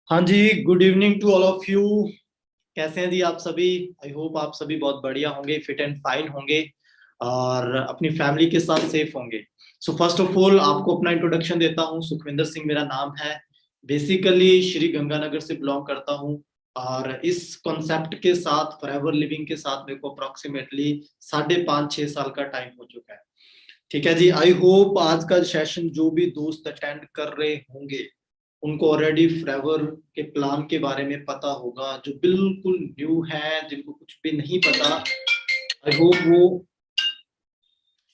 हाँ जी, good evening to all of you. कैसे हैं जी आप सभी? आई होप आप सभी बहुत बढ़िया होंगे, फिट एंड फाइन होंगे और अपनी फैमिली के साथ सेफ होंगे। सो फर्स्ट ऑफ ऑल आपको अपना इंट्रोडक्शन देता हूँ। सुखविंदर सिंह मेरा नाम है। बेसिकली श्री गंगानगर से बिलोंग करता हूँ और इस कॉन्सेप्ट के साथ, फॉरएवर लिविंग के साथ मेरे को अप्रोक्सीमेटली 5.5-6 साल का टाइम हो चुका है। ठीक है जी, आई होप आज का सेशन जो भी दोस्त अटेंड कर रहे होंगे उनको ऑलरेडी फ्रेवर के प्लान के बारे में पता होगा। जो बिल्कुल न्यू है, जिनको कुछ भी नहीं पता, आई होप वो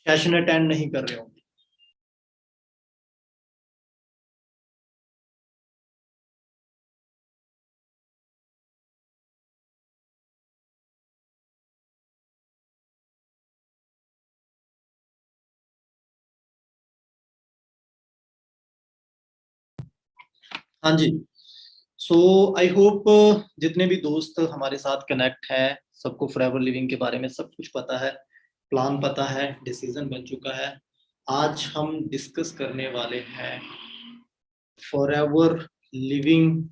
सेशन अटेंड नहीं कर रहे होंगे। हाँ जी। सो आई होप जितने भी दोस्त हमारे साथ कनेक्ट है सबको फ्रेवर लिविंग के बारे में सब कुछ पता है, प्लान पता है, डिसीजन बन चुका है। आज हम डिस्कस करने वाले हैं फॉरएवर लिविंग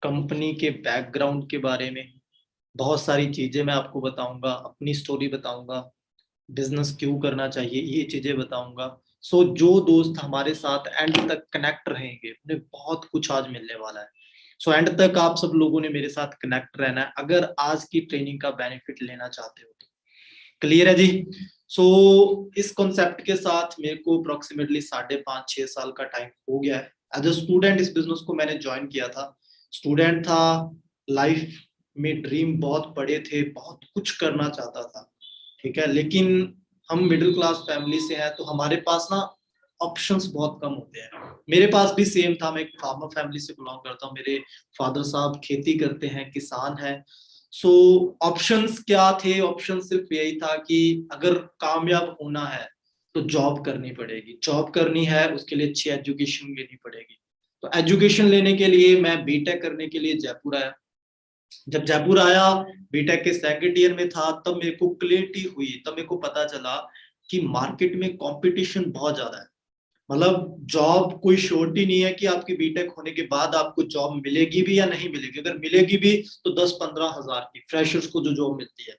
कंपनी के बैकग्राउंड के बारे में। बहुत सारी चीजें मैं आपको बताऊंगा, अपनी स्टोरी बताऊंगा, बिजनेस क्यों करना चाहिए ये चीजें बताऊंगा। सो जो दोस्त हमारे साथ एंड तक कनेक्ट रहेंगे उन्हें बहुत कुछ आज मिलने वाला है। सो एंड तक आप सब लोगों ने मेरे साथ कनेक्ट रहना है अगर आज की ट्रेनिंग का बेनिफिट लेना चाहते हो तो। क्लियर है जी? सो इस कॉन्सेप्ट के साथ मेरे को अप्रोक्सीमेटली 5.5-6 साल का टाइम हो गया है। एज अ स्टूडेंट इस बिजनेस को मैंने ज्वाइन किया था। स्टूडेंट था, लाइफ में ड्रीम बहुत बड़े थे, बहुत कुछ करना चाहता था। ठीक है, लेकिन हम मिडिल क्लास फैमिली से हैं तो हमारे पास ना ऑप्शंस बहुत कम होते हैं। मेरे पास भी सेम था, मैं एक फार्मर फैमिली से बिलोंग करता हूँ। मेरे फादर साहब खेती करते हैं, किसान हैं। सो ऑप्शंस क्या थे? ऑप्शन सिर्फ यही था कि अगर कामयाब होना है तो जॉब करनी पड़ेगी, जॉब करनी है उसके लिए अच्छी एजुकेशन लेनी पड़ेगी। तो एजुकेशन लेने के लिए मैं बीटेक करने के लिए जयपुर आया। जब जयपुर आया, बीटेक के सेकंड ईयर में था, तब मेरे को क्लियरिटी हुई, तब मेरे को पता चला कि मार्केट में कंपटीशन बहुत ज्यादा है। मतलब जॉब कोई श्योरिटी नहीं है कि आपकी बीटेक होने के बाद आपको जॉब मिलेगी भी या नहीं मिलेगी। अगर मिलेगी भी तो 10-15 हजार की, फ्रेशर्स को जो जॉब मिलती है।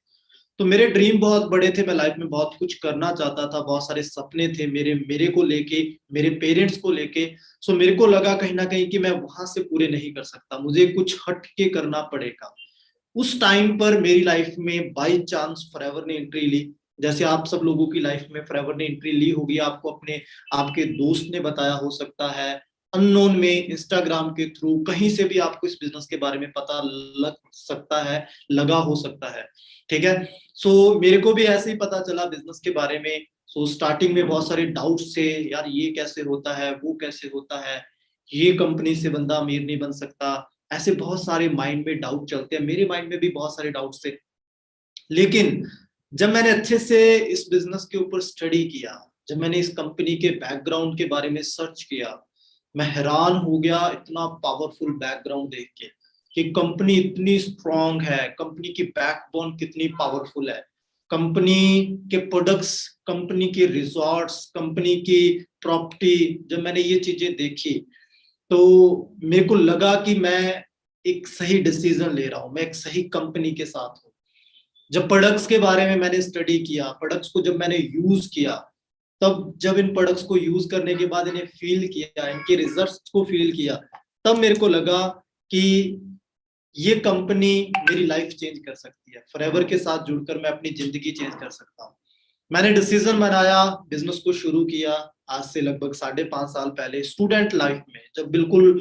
तो मेरे ड्रीम बहुत बड़े थे, मैं लाइफ में बहुत कुछ करना चाहता था, बहुत सारे सपने थे मेरे मेरे को लेके, मेरे पेरेंट्स को लेके। सो मेरे को लगा कहीं ना कहीं कि मैं वहां से पूरे नहीं कर सकता, मुझे कुछ हट के करना पड़ेगा। उस टाइम पर मेरी लाइफ में बाई चांस फॉरएवर ने एंट्री ली। जैसे आप सब लोगों की लाइफ में फॉरएवर ने एंट्री ली होगी, आपको अपने आपके दोस्त ने बताया हो सकता है, अननोन में, इंस्टाग्राम के थ्रू, कहीं से भी आपको इस बिजनेस के बारे में पता लग सकता है, लगा हो सकता है। ठीक है। सो मेरे को भी ऐसे ही पता चला बिजनेस के बारे में। सो स्टार्टिंग में बहुत सारे डाउट्स थे, यार ये कैसे होता है, वो कैसे होता है, ये कंपनी से बंदा अमीर नहीं बन सकता। ऐसे बहुत सारे माइंड में डाउट चलते हैं, मेरे माइंड में भी बहुत सारे डाउट्स थे। लेकिन जब मैंने अच्छे से इस बिजनेस के ऊपर स्टडी किया, जब मैंने इस कंपनी के बैकग्राउंड के बारे में सर्च किया, मैं हैरान हो गया इतना पावरफुल बैकग्राउंड देख के कि कंपनी इतनी स्ट्रांग है, कंपनी की बैकबोन कितनी पावरफुल है, कंपनी के प्रोडक्ट्स, कंपनी के रिजॉर्ट्स, कंपनी की प्रॉपर्टी। जब मैंने ये चीजें देखी तो मेरे को लगा कि मैं एक सही डिसीजन ले रहा हूं, मैं एक सही कंपनी के साथ हूं। जब प्रोडक्ट्स के बारे में मैंने स्टडी किया, प्रोडक्ट्स को जब मैंने यूज किया, तब जब इन प्रोडक्ट्स को यूज करने के बाद इन्हें फील किया, इनके रिजल्ट्स को फील किया, तब मेरे को लगा कि ये कंपनी मेरी लाइफ चेंज कर सकती है। फॉरएवर के साथ जुड़कर मैं अपनी जिंदगी चेंज कर सकता हूँ। मैंने डिसीजन बनाया, बिजनेस को शुरू किया। आज से लगभग 5.5 साल पहले, स्टूडेंट लाइफ में, जब बिल्कुल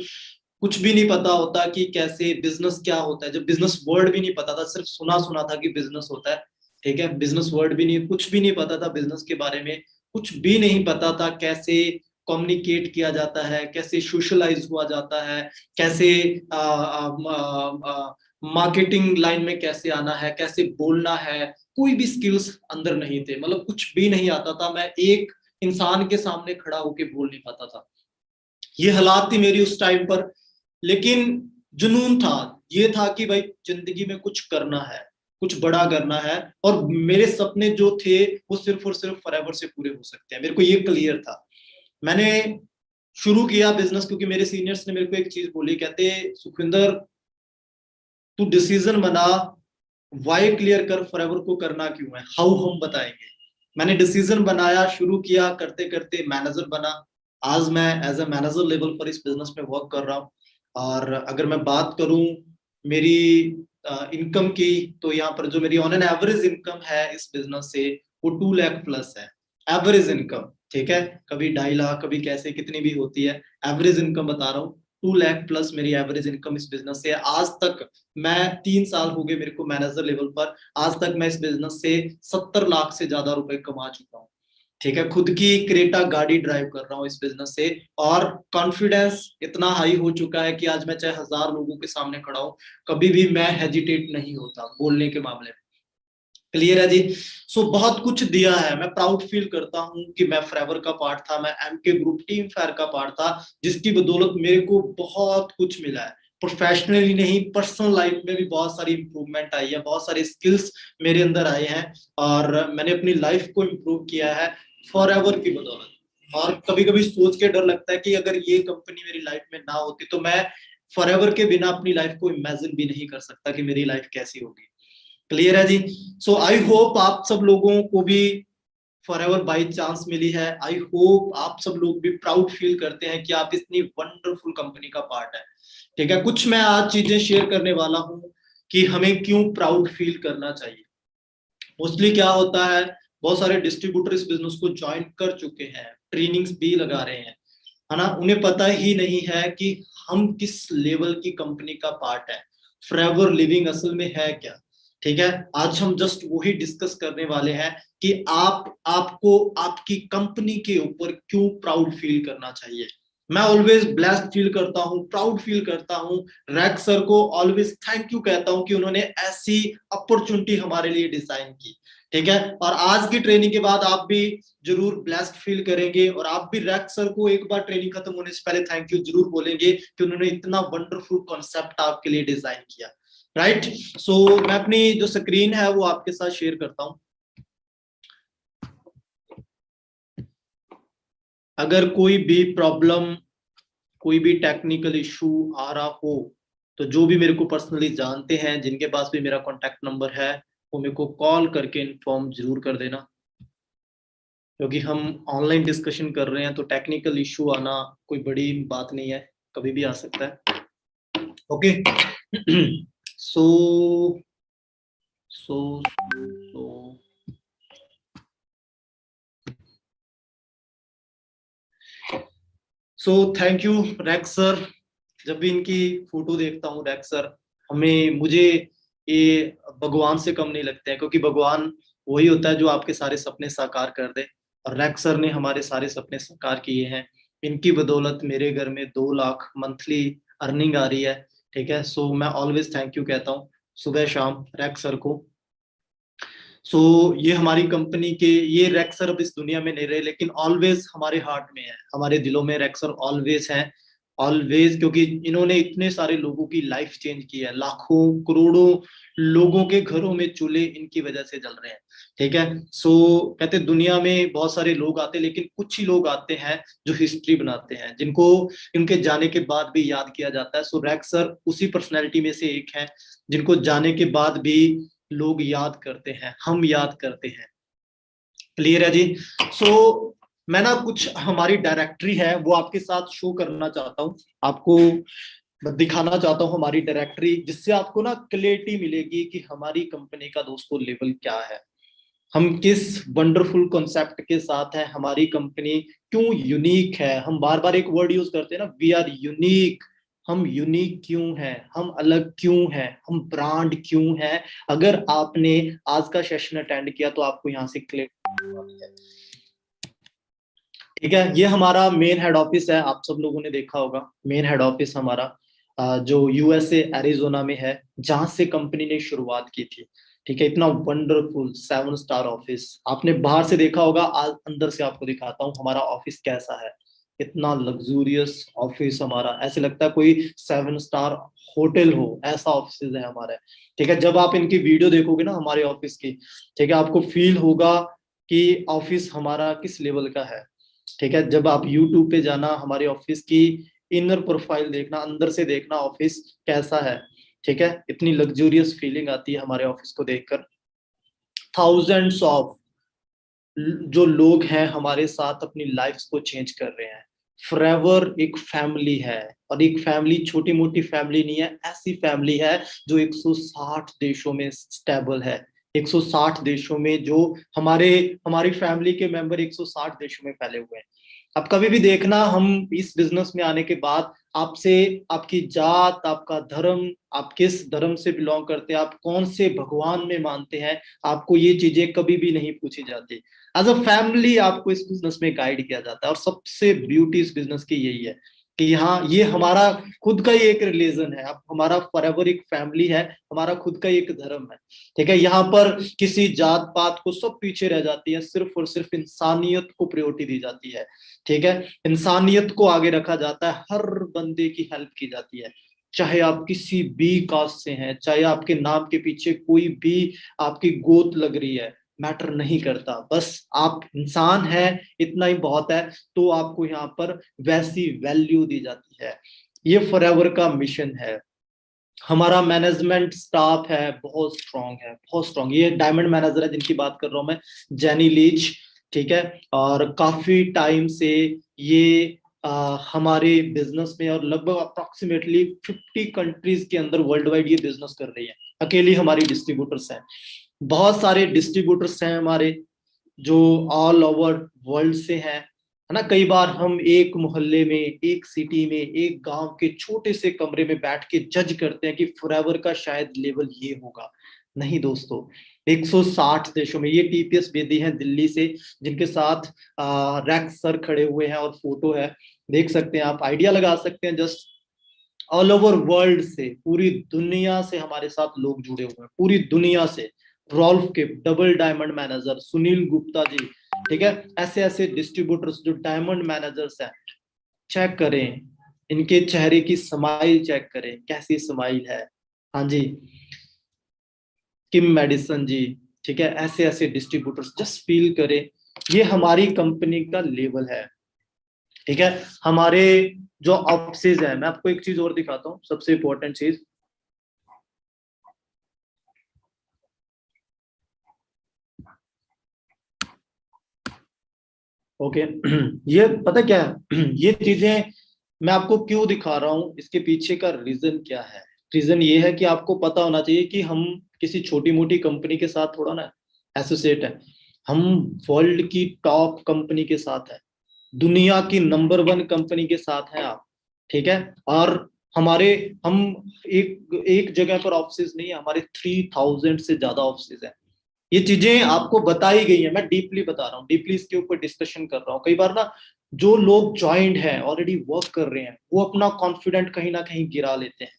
कुछ भी नहीं पता होता कि कैसे बिजनेस क्या होता है, जब बिजनेस वर्ड भी नहीं पता था, सिर्फ सुना सुना था कि बिजनेस होता है। ठीक है, बिजनेस वर्ड भी नहीं, कुछ भी नहीं पता था बिजनेस के बारे में, कुछ भी नहीं पता था कैसे कम्युनिकेट किया जाता है, कैसे सोशलाइज हुआ जाता है, कैसे मार्केटिंग लाइन में कैसे आना है, कैसे बोलना है। कोई भी स्किल्स अंदर नहीं थे, मतलब कुछ भी नहीं आता था। मैं एक इंसान के सामने खड़ा होके बोल नहीं पाता था। ये हालात थी मेरी उस टाइम पर। लेकिन जुनून था, ये था कि भाई जिंदगी में कुछ करना है, कुछ बड़ा करना है, और मेरे सपने जो थे वो सिर्फ और सिर्फ फॉरएवर से पूरे हो सकते हैं, मेरे को ये क्लियर था। मैंने शुरू किया बिजनेस क्योंकि मेरे सीनियर्स ने मेरे को एक चीज बोली, कहते सुखविंदर तू डिसीजन बना, वाई क्लियर कर, फॉरएवर को करना क्यों है, हाउ हम बताएंगे। मैंने डिसीजन बनाया, शुरू किया, करते करते मैनेजर बना। आज मैं एज ए मैनेजर लेवल पर इस बिजनेस में वर्क कर रहा हूँ। और अगर मैं बात करूं मेरी इनकम की, तो यहाँ पर जो मेरी ऑन एन एवरेज इनकम है इस बिजनेस से, वो 2 लाख प्लस है एवरेज इनकम। ठीक है, कभी 2.5 लाख, कभी कैसे कितनी भी होती है, एवरेज इनकम बता रहा हूँ। 2 लाख प्लस मेरी एवरेज इनकम इस बिजनेस से। आज तक मैं 3 साल हो गए मेरे को मैनेजर लेवल पर, आज तक मैं इस बिजनेस से 70 लाख से ज्यादा रुपए कमा चुका हूँ। ठीक है, खुद की क्रेटा गाड़ी ड्राइव कर रहा हूँ इस बिजनेस से। और कॉन्फिडेंस इतना हाई हो चुका है कि आज मैं चाहे 1000 लोगों के सामने खड़ा हूं, कभी भी मैं हेजिटेट नहीं होता बोलने के मामले में। क्लियर है जी। सो बहुत कुछ दिया है, मैं प्राउड फील करता हूं कि मैं फॉरएवर का पार्ट था, मैं एमके ग्रुप टीम फेयर का पार्ट था, जिसकी बदौलत मेरे को बहुत कुछ मिला है। प्रोफेशनली नहीं, पर्सनल लाइफ में भी बहुत सारी इंप्रूवमेंट आई है, बहुत सारे स्किल्स मेरे अंदर आए हैं, और मैंने अपनी लाइफ को इम्प्रूव किया है फॉरएवर की बदौलत। और कभी कभी सोच के डर लगता है कि अगर ये कंपनी मेरी लाइफ में ना होती तो मैं फॉरएवर के बिना अपनी लाइफ को इमेजिन भी नहीं कर सकता कि मेरी लाइफ कैसी होगी। क्लियर है जी। सो आई होप आप सब लोगों को भी फॉरएवर बाई चांस मिली है। आई होप आप सब लोग भी प्राउड फील करते हैं कि आप इतनी वंडरफुल कंपनी का पार्ट है। ठीक है, कुछ मैं आज चीजें शेयर करने वाला हूं कि हमें क्यों प्राउड फील करना चाहिए। मोस्टली क्या होता है, बहुत सारे डिस्ट्रीब्यूटर इस बिजनेस को ज्वाइन कर चुके हैं, ट्रेनिंग्स भी लगा रहे हैं, है ना, उन्हें पता ही नहीं है कि हम किस लेवल की कंपनी का पार्ट है, फॉरएवर लिविंग असल में है क्या। ठीक है, आज हम जस्ट वही डिस्कस करने वाले हैं कि आपको आपकी कंपनी के ऊपर क्यों प्राउड फील करना चाहिए। मैं ऑलवेज ब्लेस्ड फील करता हूँ, प्राउड फील करता हूँ, रैक सर को ऑलवेज थैंक यू कहता हूँ कि उन्होंने ऐसी अपॉर्चुनिटी हमारे लिए डिजाइन की। ठीक है, और आज की ट्रेनिंग के बाद आप भी जरूर ब्लेस्ड फील करेंगे, और आप भी रैक सर को एक बार ट्रेनिंग खत्म होने से पहले थैंक यू जरूर बोलेंगे कि उन्होंने इतना वंडरफुल कॉन्सेप्ट आपके लिए डिजाइन किया। राइट। सो मैं अपनी जो स्क्रीन है वो आपके साथ शेयर करता हूं। अगर कोई भी प्रॉब्लम, कोई भी टेक्निकल इशू आ रहा हो, तो जो भी मेरे को पर्सनली जानते हैं, जिनके पास भी मेरा कॉन्टैक्ट नंबर है, वो मेरे को कॉल करके इन्फॉर्म जरूर कर देना। क्योंकि हम ऑनलाइन डिस्कशन कर रहे हैं तो टेक्निकल इशू आना कोई बड़ी बात नहीं है, कभी भी आ सकता है। Okay. So so so so thank you Rex sir. जब भी इनकी फोटो देखता हूँ रैक्स सर, मुझे ये भगवान से कम नहीं लगते हैं, क्योंकि भगवान वही होता है जो आपके सारे सपने साकार कर दे, और रैक्स सर ने हमारे सारे सपने साकार किए हैं। इनकी बदौलत मेरे घर में 2 लाख मंथली अर्निंग आ रही है। ठीक है, सो मैं ऑलवेज थैंक यू कहता हूँ सुबह शाम रैक्स सर को। सो ये हमारी कंपनी के, ये रैक्सर अब इस दुनिया में नहीं रहे, लेकिन ऑलवेज हमारे हार्ट में है, हमारे दिलों में रैक्सर ऑलवेज है, ऑलवेज। क्योंकि इन्होंने इतने सारे लोगों की लाइफ चेंज की है, लाखों करोड़ों लोगों के घरों में चूल्हे इनकी वजह से जल रहे हैं। ठीक है, सो कहते दुनिया में बहुत सारे लोग आते हैं, लेकिन कुछ ही लोग आते हैं जो हिस्ट्री बनाते हैं, जिनको इनके जाने के बाद भी याद किया जाता है। सो रैक्सर उसी पर्सनैलिटी में से एक है जिनको जाने के बाद भी लोग याद करते हैं, हम याद करते हैं। क्लियर है जी। सो मैं ना कुछ हमारी डायरेक्टरी है वो आपके साथ शो करना चाहता हूँ, आपको दिखाना चाहता हूँ हमारी डायरेक्टरी, जिससे आपको ना क्लैरिटी मिलेगी कि हमारी कंपनी का दोस्तों लेवल क्या है, हम किस वंडरफुल कॉन्सेप्ट के साथ है, हमारी कंपनी क्यों यूनिक है। हम बार बार एक वर्ड यूज करते हैं ना, वी आर यूनिक। हम यूनिक क्यों हैं, हम अलग क्यों हैं, हम ब्रांड क्यों हैं। अगर आपने आज का सेशन अटेंड किया तो आपको यहाँ से क्लियर। ठीक है, ये हमारा मेन हेड ऑफिस है, आप सब लोगों ने देखा होगा मेन हेड ऑफिस हमारा जो यूएसए एरिजोना में है, जहां से कंपनी ने शुरुआत की थी। ठीक है, इतना वंडरफुल 7 स्टार ऑफिस आपने बाहर से देखा होगा, आज अंदर से आपको दिखाता हूँ हमारा ऑफिस कैसा है। इतना लग्जूरियस ऑफिस हमारा, ऐसे लगता है कोई 7 स्टार होटल हो, ऐसा ऑफिस है हमारा। ठीक है, जब आप इनकी वीडियो देखोगे ना हमारे ऑफिस की, ठीक है, आपको फील होगा कि ऑफिस हमारा किस लेवल का है। ठीक है, जब आप यूट्यूब पे जाना, हमारे ऑफिस की इनर प्रोफाइल देखना, अंदर से देखना ऑफिस कैसा है, ठीक है, इतनी लग्जूरियस फीलिंग आती है हमारे ऑफिस को देखकर। थाउजेंड्स ऑफ जो लोग हैं हमारे साथ अपनी लाइफ को चेंज कर रहे हैं। फॉरएवर एक फैमिली है, और एक फैमिली छोटी मोटी फैमिली नहीं है, ऐसी फैमिली है जो 160 देशों में स्टेबल है। 160 देशों में जो हमारे हमारी फैमिली के मेंबर 160 देशों में फैले हुए हैं। अब कभी भी देखना, हम इस बिजनेस में आने के बाद आपसे आपकी जात, आपका धर्म, आप किस धर्म से बिलोंग करते हैं, आप कौन से भगवान में मानते हैं, आपको ये चीजें कभी भी नहीं पूछी जाती। एज अ फैमिली आपको इस बिजनेस में गाइड किया जाता है। और सबसे ब्यूटी इस बिजनेस की यही है कि यहाँ ये हमारा खुद का ही एक रिलीजन है। अब हमारा फॉरएवर एक फैमिली है, हमारा खुद का ही एक धर्म है। ठीक है, यहाँ पर किसी जात पात को सब पीछे रह जाती है, सिर्फ और सिर्फ इंसानियत को प्रायोरिटी दी जाती है। ठीक है, इंसानियत को आगे रखा जाता है, हर बंदे की हेल्प की जाती है। चाहे आप किसी भी कास्ट से हैं, चाहे आपके नाम के पीछे कोई भी आपकी गोत लग रही है, मैटर नहीं करता, बस आप इंसान है, इतना ही बहुत है। तो आपको यहाँ पर वैसी वैल्यू दी जाती है। ये फॉरएवर का मिशन है। हमारा मैनेजमेंट स्टाफ है बहुत स्ट्रांग है, बहुत स्ट्रांग। ये डायमंड मैनेजर है जिनकी बात कर रहा हूं मैं, जेनी लीच। ठीक है, और काफी टाइम से ये हमारे बिजनेस में, और लगभग अप्रोक्सीमेटली 50 कंट्रीज के अंदर वर्ल्ड वाइड ये बिजनेस कर रही है। अकेली हमारी डिस्ट्रीब्यूटर्स हैं, बहुत सारे डिस्ट्रीब्यूटर्स हैं हमारे जो ऑल ओवर वर्ल्ड से हैं, है ना। कई बार हम एक मोहल्ले में, एक सिटी में, एक गांव के छोटे से कमरे में बैठ के जज करते हैं कि फॉरएवर का शायद लेवल ये होगा। नहीं दोस्तों, 160 देशों में। ये टीपीएस बेदी हैं दिल्ली से, जिनके साथ रैक्स सर खड़े हुए हैं, और फोटो है, देख सकते हैं आप, आइडिया लगा सकते हैं। जस्ट ऑल ओवर वर्ल्ड से, पूरी दुनिया से हमारे साथ लोग जुड़े हुए हैं, पूरी दुनिया से। रॉल्फ के double diamond manager Sunil Gupta ji, ठीक है, ऐसे ऐसे डिस्ट्रीब्यूटर्स जो डायमंड मैनेजर्स हैं, चेक करें इनके चेहरे की स्माइल, चेक करें कैसी स्माइल है। हाँ जी, किम मेडिसन जी, ठीक है, ऐसे ऐसे डिस्ट्रीब्यूटर्स, जस्ट फील करें ये हमारी कंपनी का लेवल है। ठीक है, हमारे जो ऑफिसेज है, मैं आपको एक चीज और दिखाता हूँ, सबसे इंपॉर्टेंट चीज। ओके ये पता क्या है ये चीजें मैं आपको क्यों दिखा रहा हूँ, इसके पीछे का रीजन क्या है। रीजन ये है कि आपको पता होना चाहिए कि हम किसी छोटी मोटी कंपनी के साथ थोड़ा ना एसोसिएट है। हम वर्ल्ड की टॉप कंपनी के साथ है, दुनिया की नंबर 1 कंपनी के साथ हैं आप। ठीक है, और हमारे हम एक एक जगह पर ऑफिस नहीं है, हमारे 3000 से ज्यादा ऑफिस है। ये चीजें आपको बताई गई है, मैं डीपली बता रहा हूँ, डीपली इसके ऊपर डिस्कशन कर रहा हूँ। कई बार ना जो लोग ज्वाइंट हैं, ऑलरेडी वर्क कर रहे हैं, वो अपना कॉन्फिडेंट कहीं ना कहीं गिरा लेते हैं,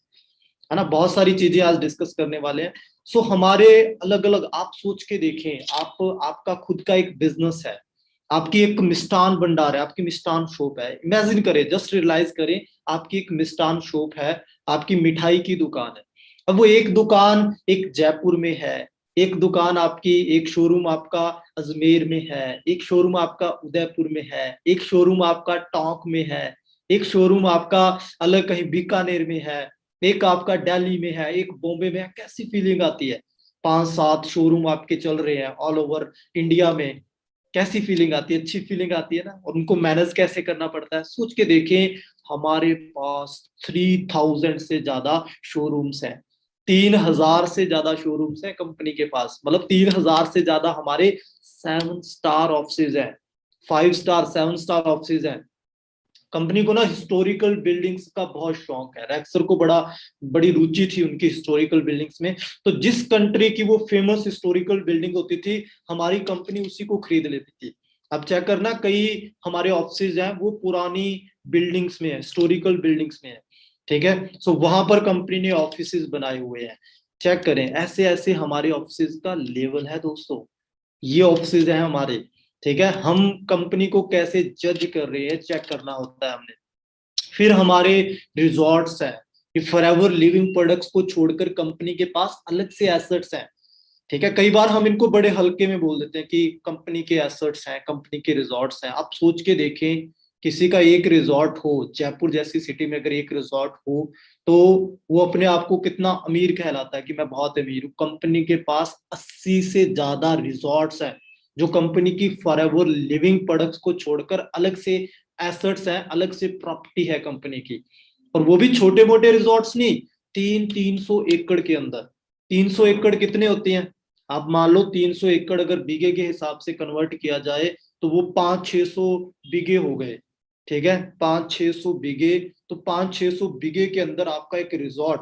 है ना। बहुत सारी चीजें आज डिस्कस करने वाले हैं। सो हमारे अलग अलग, आप सोच के देखें, आप आपका खुद का एक बिजनेस है, आपकी एक मिष्ठान भंडार है, आपकी मिष्ठान शॉप है। इमेजिन करें, जस्ट रियलाइज करें, आपकी एक मिष्ठान शॉप है, आपकी मिठाई की दुकान है। अब वो एक दुकान एक जयपुर में है, एक दुकान आपकी, एक शोरूम आपका अजमेर में है, एक शोरूम आपका उदयपुर में है, एक शोरूम आपका टोंक में है, एक शोरूम आपका अलग कहीं बीकानेर में है, एक आपका दिल्ली में है, एक बॉम्बे में है। कैसी फीलिंग आती है, 5-7 शोरूम आपके चल रहे हैं ऑल ओवर इंडिया में। कैसी फीलिंग आती है, अच्छी फीलिंग आती है ना। और उनको मैनेज कैसे करना पड़ता है, सोच के देखें। हमारे पास 3000 से ज्यादा शोरूम्स हैं, 3000 से ज्यादा शोरूम्स हैं कंपनी के पास, मतलब 3000 से ज्यादा हमारे 7 स्टार ऑफिस हैं, 5 स्टार 7 स्टार ऑफिस हैं। कंपनी को ना हिस्टोरिकल बिल्डिंग्स का बहुत शौक है, रैक्सर को बड़ी रुचि थी उनकी हिस्टोरिकल बिल्डिंग्स में। तो जिस कंट्री की वो फेमस हिस्टोरिकल बिल्डिंग होती थी, हमारी कंपनी उसी को खरीद लेती थी। अब चेक करना, कई हमारे ऑफिस हैं वो पुरानी बिल्डिंग्स में है, हिस्टोरिकल बिल्डिंग्स में है। ठीक है, सो वहां पर कंपनी ने ऑफिस बनाए हुए हैं। चेक करें, ऐसे ऐसे हमारे ऑफिस का लेवल है दोस्तों। ये ऑफिस हैं हमारे। ठीक है, हम कंपनी को कैसे जज कर रहे हैं, चेक करना होता है हमने। फिर हमारे रिजॉर्ट्स हैं, ये फॉरएवर लिविंग प्रोडक्ट्स को छोड़कर कंपनी के पास अलग से एसेट्स हैं। ठीक है, कई बार हम इनको बड़े हल्के में बोल देते हैं कि कंपनी के एसेट्स हैं, कंपनी के रिजॉर्ट्स हैं। आप सोच के देखें, किसी का एक रिजॉर्ट हो, जयपुर जैसी सिटी में अगर एक रिजॉर्ट हो, तो वो अपने आप को कितना अमीर कहलाता है कि मैं बहुत अमीर हूँ। कंपनी के पास 80 से ज्यादा रिजॉर्ट्स हैं, जो कंपनी की फॉरएवर लिविंग प्रोडक्ट्स को छोड़कर अलग से एसेट्स हैं, अलग से प्रॉपर्टी है कंपनी की। और वो भी छोटे मोटे रिजॉर्ट्स नहीं, 300 एकड़ के अंदर। 300 एकड़ कितने होते हैं? आप मान लो 300 एकड़ अगर बीघे के हिसाब से कन्वर्ट किया जाए तो वो 500-600 बीघे हो गए। ठीक है, 500-600 बीघे, तो 500-600 बीघे के अंदर आपका एक रिजॉर्ट।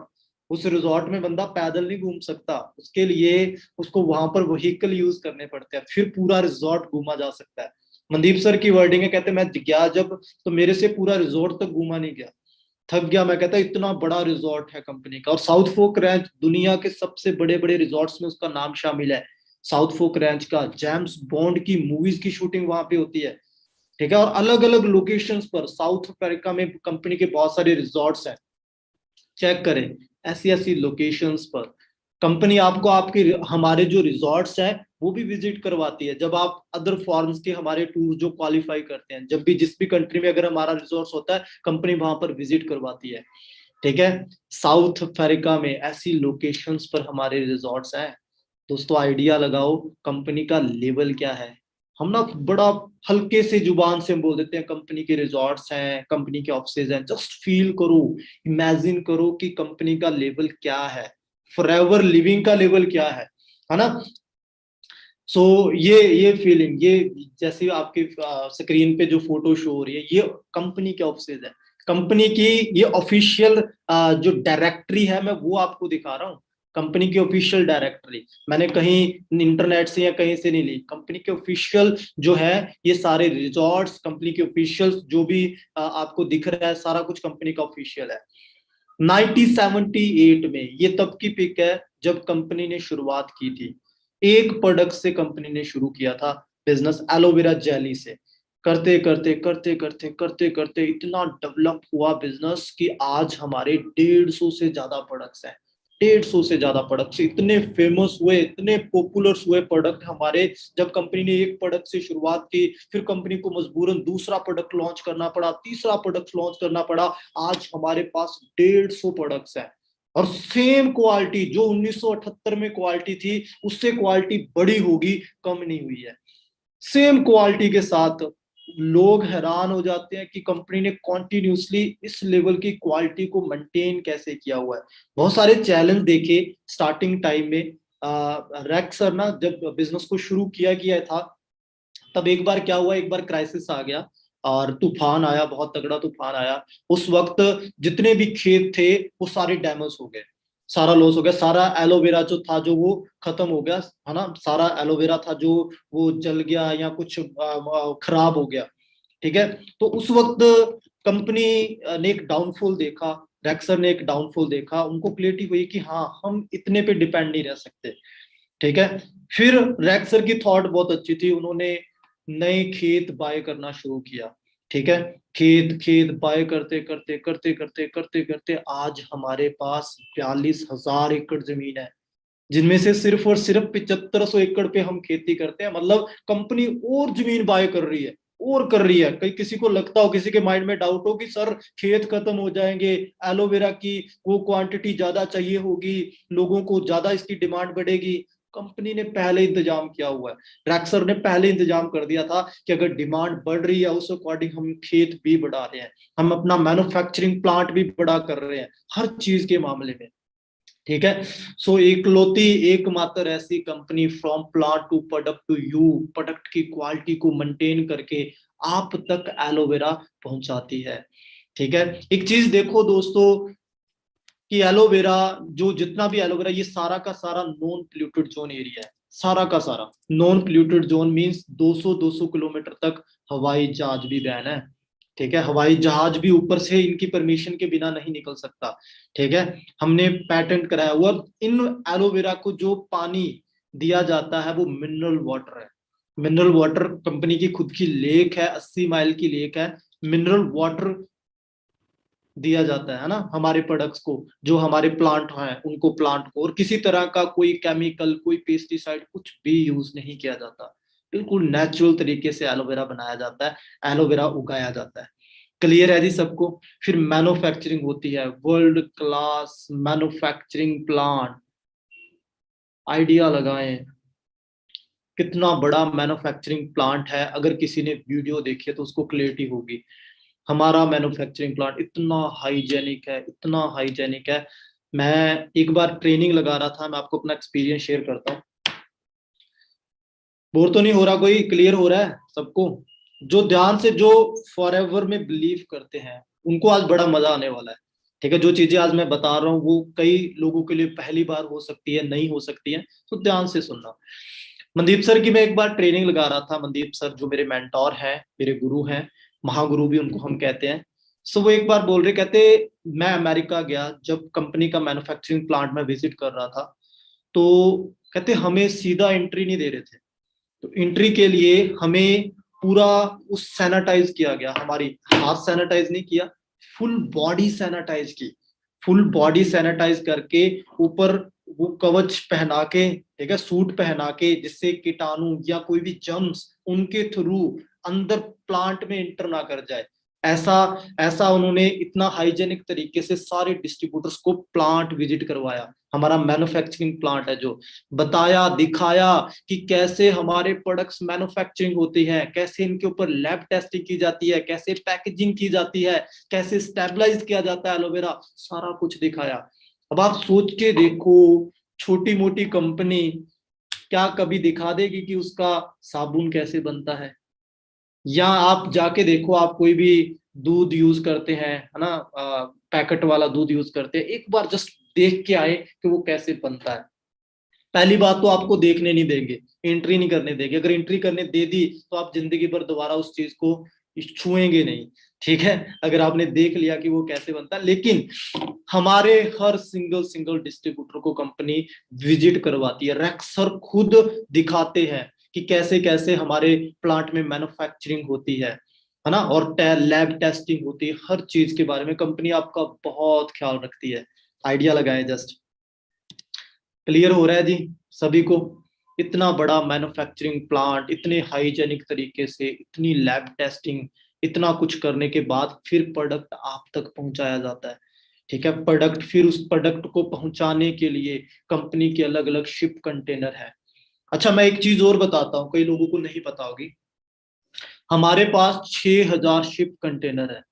उस रिजॉर्ट में बंदा पैदल नहीं घूम सकता, उसके लिए उसको वहां पर व्हीकल यूज करने पड़ते हैं, फिर पूरा रिजॉर्ट घूमा जा सकता है। मनदीप सर की वर्डिंग है, कहते मैं गया जब, तो मेरे से पूरा रिजॉर्ट तक घूमा नहीं गया, थक गया। मैं कहता इतना बड़ा रिजॉर्ट है कंपनी का। और साउथ फोक रैंच दुनिया के सबसे बड़े बड़े रिजॉर्ट्स में उसका नाम शामिल है। साउथ फोक रैंच का जेम्स बॉन्ड की मूवीज की शूटिंग वहां पे होती है। ठीक है, और अलग अलग लोकेशंस पर साउथ अमेरिका में कंपनी के बहुत सारे रिजॉर्ट्स हैं। चेक करें, ऐसी ऐसी लोकेशंस पर कंपनी आपको आपके हमारे जो रिजॉर्ट्स हैं वो भी विजिट करवाती है। जब आप अदर फॉरेन्स के हमारे टूर जो क्वालिफाई करते हैं, जब भी जिस भी कंट्री में अगर हमारा रिजॉर्ट्स होता है, कंपनी वहां पर विजिट करवाती है। ठीक है, साउथ अफ्रीका में ऐसी लोकेशंस पर हमारे रिजॉर्ट्स हैं। दोस्तों आइडिया लगाओ कंपनी का लेवल क्या है। हम ना बड़ा हल्के से जुबान से हम बोल देते हैं कंपनी के रिजॉर्ट्स हैं, कंपनी के ऑफिसेज हैं। जस्ट फील करो, इमेजिन करो कि कंपनी का लेवल क्या है, फॉरएवर लिविंग का लेवल क्या है ना। सो ये फीलिंग, ये जैसे आपकी स्क्रीन पे जो फोटो शो हो रही है, ये कंपनी के ऑफिसेज है। कंपनी की ये ऑफिशियल जो डायरेक्टरी है, मैं वो आपको दिखा रहा हूँ। कंपनी की ऑफिशियल डायरेक्टरी मैंने कहीं इंटरनेट से या कहीं से नहीं ली। कंपनी के ऑफिशियल जो है, ये सारे रिजॉर्ट्स कंपनी के ऑफिशियल जो भी आपको दिख रहा है, सारा कुछ कंपनी का ऑफिशियल है। 1978 में ये तब की पिक है जब कंपनी ने शुरुआत की थी। एक प्रोडक्ट से कंपनी ने शुरू किया था बिजनेस, एलोवेरा जेली से। करते करते करते करते करते करते इतना डेवलप हुआ बिजनेस कि आज हमारे 150 से ज्यादा प्रोडक्ट्स हैं। 150 से ज्यादा प्रोडक्ट्स इतने फेमस हुए, इतने पॉपुलर हुए प्रोडक्ट हमारे। जब कंपनी ने एक प्रोडक्ट से शुरुआत की, फिर कंपनी को मजबूरन दूसरा प्रोडक्ट लॉन्च करना पड़ा, तीसरा प्रोडक्ट लॉन्च करना पड़ा। आज हमारे पास 150 प्रोडक्ट्स हैं, और सेम क्वालिटी जो 1978 में क्वालिटी थी, उससे क्वालिटी बड़ी होगी, कम नहीं हुई है। सेम क्वालिटी के साथ लोग हैरान हो जाते हैं कि कंपनी ने कॉन्टिन्यूसली इस लेवल की क्वालिटी को मेंटेन कैसे किया हुआ है। बहुत सारे चैलेंज देखे स्टार्टिंग टाइम में। रैक सर ना जब बिजनेस को शुरू किया गया था, तब एक बार क्या हुआ, एक बार क्राइसिस आ गया और तूफान आया, बहुत तगड़ा तूफान आया। उस वक्त जितने भी खेत थे वो सारे डैमेज हो गए, सारा लॉस हो गया। सारा एलोवेरा जो था जो वो खत्म हो गया, है ना। सारा एलोवेरा था जो वो जल गया या कुछ खराब हो गया। ठीक है, तो उस वक्त कंपनी ने एक डाउनफॉल देखा, रैक्सर ने एक डाउनफॉल देखा। उनको क्लियरिटी हुई कि हाँ, हम इतने पे डिपेंड नहीं रह सकते। ठीक है, फिर रैक्सर की थॉट बहुत अच्छी थी, उन्होंने नए खेत बाय करना शुरू किया। ठीक है, खेत खेत बाय करते करते करते करते करते करते आज हमारे पास 42,000 एकड़ जमीन है, जिनमें से सिर्फ और सिर्फ 7500 एकड़ पे हम खेती करते हैं। मतलब कंपनी और जमीन बाय कर रही है, और कर रही है। कहीं किसी को लगता हो, किसी के माइंड में डाउट हो कि सर खेत खत्म हो जाएंगे, एलोवेरा की वो क्वांटिटी ज्यादा चाहिए होगी, लोगों को ज्यादा इसकी डिमांड बढ़ेगी। कंपनी ने पहले इंतजाम किया हुआ है, रैक्सर ने पहले इंतजाम कर दिया था कि अगर डिमांड बढ़ रही है उस अकॉर्डिंग हम खेत भी बढ़ा रहे हैं, हम अपना मैन्युफैक्चरिंग प्लांट भी बड़ा कर रहे हैं, हर चीज के मामले में। ठीक है, सो एकलौती एकमात्र ऐसी company from plant to product to you, product की क्वालिटी को मेंटेन करके आप तक एलोवेरा पहुंचाती है। ठीक है, एक चीज देखो दोस्तों कि एलोवेरा, जो जितना भी एलोवेरा, ये सारा का सारा नॉन पोल्यूटेड जोन एरिया है। सारा का सारा non polluted zone means 200 kilometre तक हवाई जहाज भी बैन है। ठीक है, हवाई जहाज भी ऊपर से इनकी परमिशन के बिना नहीं निकल सकता। ठीक है, हमने पैटेंट कराया हुआ। इन एलोवेरा को जो पानी दिया जाता है वो मिनरल वाटर है। मिनरल वाटर, कंपनी की खुद की लेक है, 80 माइल की लेक है। मिनरल वाटर दिया जाता है ना, हमारे प्रोडक्ट्स को, जो हमारे प्लांट हैं उनको, प्लांट को, और किसी तरह का कोई केमिकल, कोई पेस्टिसाइड कुछ भी यूज नहीं किया जाता। बिल्कुल नेचुरल तरीके से एलोवेरा बनाया जाता है, एलोवेरा उगाया जाता है। क्लियर है जी सबको? फिर मैन्युफैक्चरिंग होती है, world class manufacturing plant. Idea लगाएं कितना बड़ा मैन्युफैक्चरिंग प्लांट है, अगर किसी ने वीडियो देखी है तो उसको क्लियरिटी होगी। हमारा मैन्युफैक्चरिंग प्लांट इतना हाइजेनिक है, इतना हाइजेनिक है। मैं एक बार ट्रेनिंग लगा रहा था, मैं आपको अपना एक्सपीरियंस शेयर करता हूँ। बोर तो नहीं हो रहा कोई? क्लियर हो रहा है सबको? जो ध्यान से, जो फॉरएवर में बिलीव करते हैं, उनको आज बड़ा मजा आने वाला है। ठीक है, जो चीजें आज मैं बता रहा हूँ वो कई लोगों के लिए पहली बार हो सकती है, नहीं हो सकती है, तो ध्यान से सुनना। मनदीप सर की मैं एक बार ट्रेनिंग लगा रहा था। मनदीप सर जो मेरे मेंटोर हैं, मेरे गुरु हैं, महागुरु भी उनको हम कहते हैं। सो वो एक बार बोल रहे, कहते मैं अमेरिका गया, जब कंपनी का मैन्युफैक्चरिंग प्लांट में विजिट कर रहा था, तो कहते हमें सीधा एंट्री नहीं दे रहे थे। तो एंट्री के लिए हमें पूरा उस सैनिटाइज किया गया, हमारी हाथ सैनिटाइज नहीं किया, फुल बॉडी सैनिटाइज की, फुल बॉडी सैनिटाइज करके, ऊपर वो कवच पहना के, ठीक है, सूट पहना के, जिससे कीटाणु या कोई भी जर्म्स उनके थ्रू अंदर प्लांट में इंटर ना कर जाए। ऐसा ऐसा उन्होंने इतना हाइजेनिक तरीके से सारे डिस्ट्रीब्यूटर्स को प्लांट विजिट करवाया, हमारा मैन्युफैक्चरिंग प्लांट है जो, बताया, दिखाया कि कैसे हमारे प्रोडक्ट्स मैन्युफैक्चरिंग होती है, कैसे इनके ऊपर लैब टेस्टिंग की जाती है, कैसे पैकेजिंग की जाती है, कैसे स्टेबलाइज किया जाता है एलोवेरा, सारा कुछ दिखाया। अब आप सोच के देखो, छोटी मोटी कंपनी क्या कभी दिखा देगी कि उसका साबुन कैसे बनता है? या आप जाके देखो, आप कोई भी दूध यूज करते हैं, है ना, पैकेट वाला दूध यूज करते हैं, एक बार जस्ट देख के आए कि वो कैसे बनता है। पहली बात तो आपको देखने नहीं देंगे, एंट्री नहीं करने देंगे। अगर एंट्री करने दे दी तो आप जिंदगी भर दोबारा उस चीज को छुएंगे नहीं। ठीक है, अगर आपने देख लिया कि वो कैसे बनता है। लेकिन हमारे हर सिंगल सिंगल डिस्ट्रीब्यूटर को कंपनी विजिट करवाती है, रेक्सर खुद दिखाते हैं कि कैसे कैसे हमारे प्लांट में मैन्युफैक्चरिंग होती है ना, और लैब टेस्टिंग होती है, हर चीज के बारे में कंपनी आपका बहुत ख्याल रखती है। आइडिया लगाए जस्ट। क्लियर हो रहा है जी सभी को? इतना बड़ा मैन्युफैक्चरिंग प्लांट, इतने हाइजेनिक तरीके से, इतनी लैब टेस्टिंग, इतना कुछ करने के बाद फिर प्रोडक्ट आप तक पहुंचाया जाता है। ठीक है, प्रोडक्ट, फिर उस प्रोडक्ट को पहुंचाने के लिए कंपनी के अलग अलग शिप कंटेनर है। अच्छा, मैं एक चीज और बताता हूँ, कई लोगों को नहीं पता होगी। हमारे पास 6,000 शिप कंटेनर है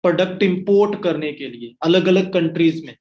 प्रोडक्ट इंपोर्ट करने के लिए, अलग अलग कंट्रीज में।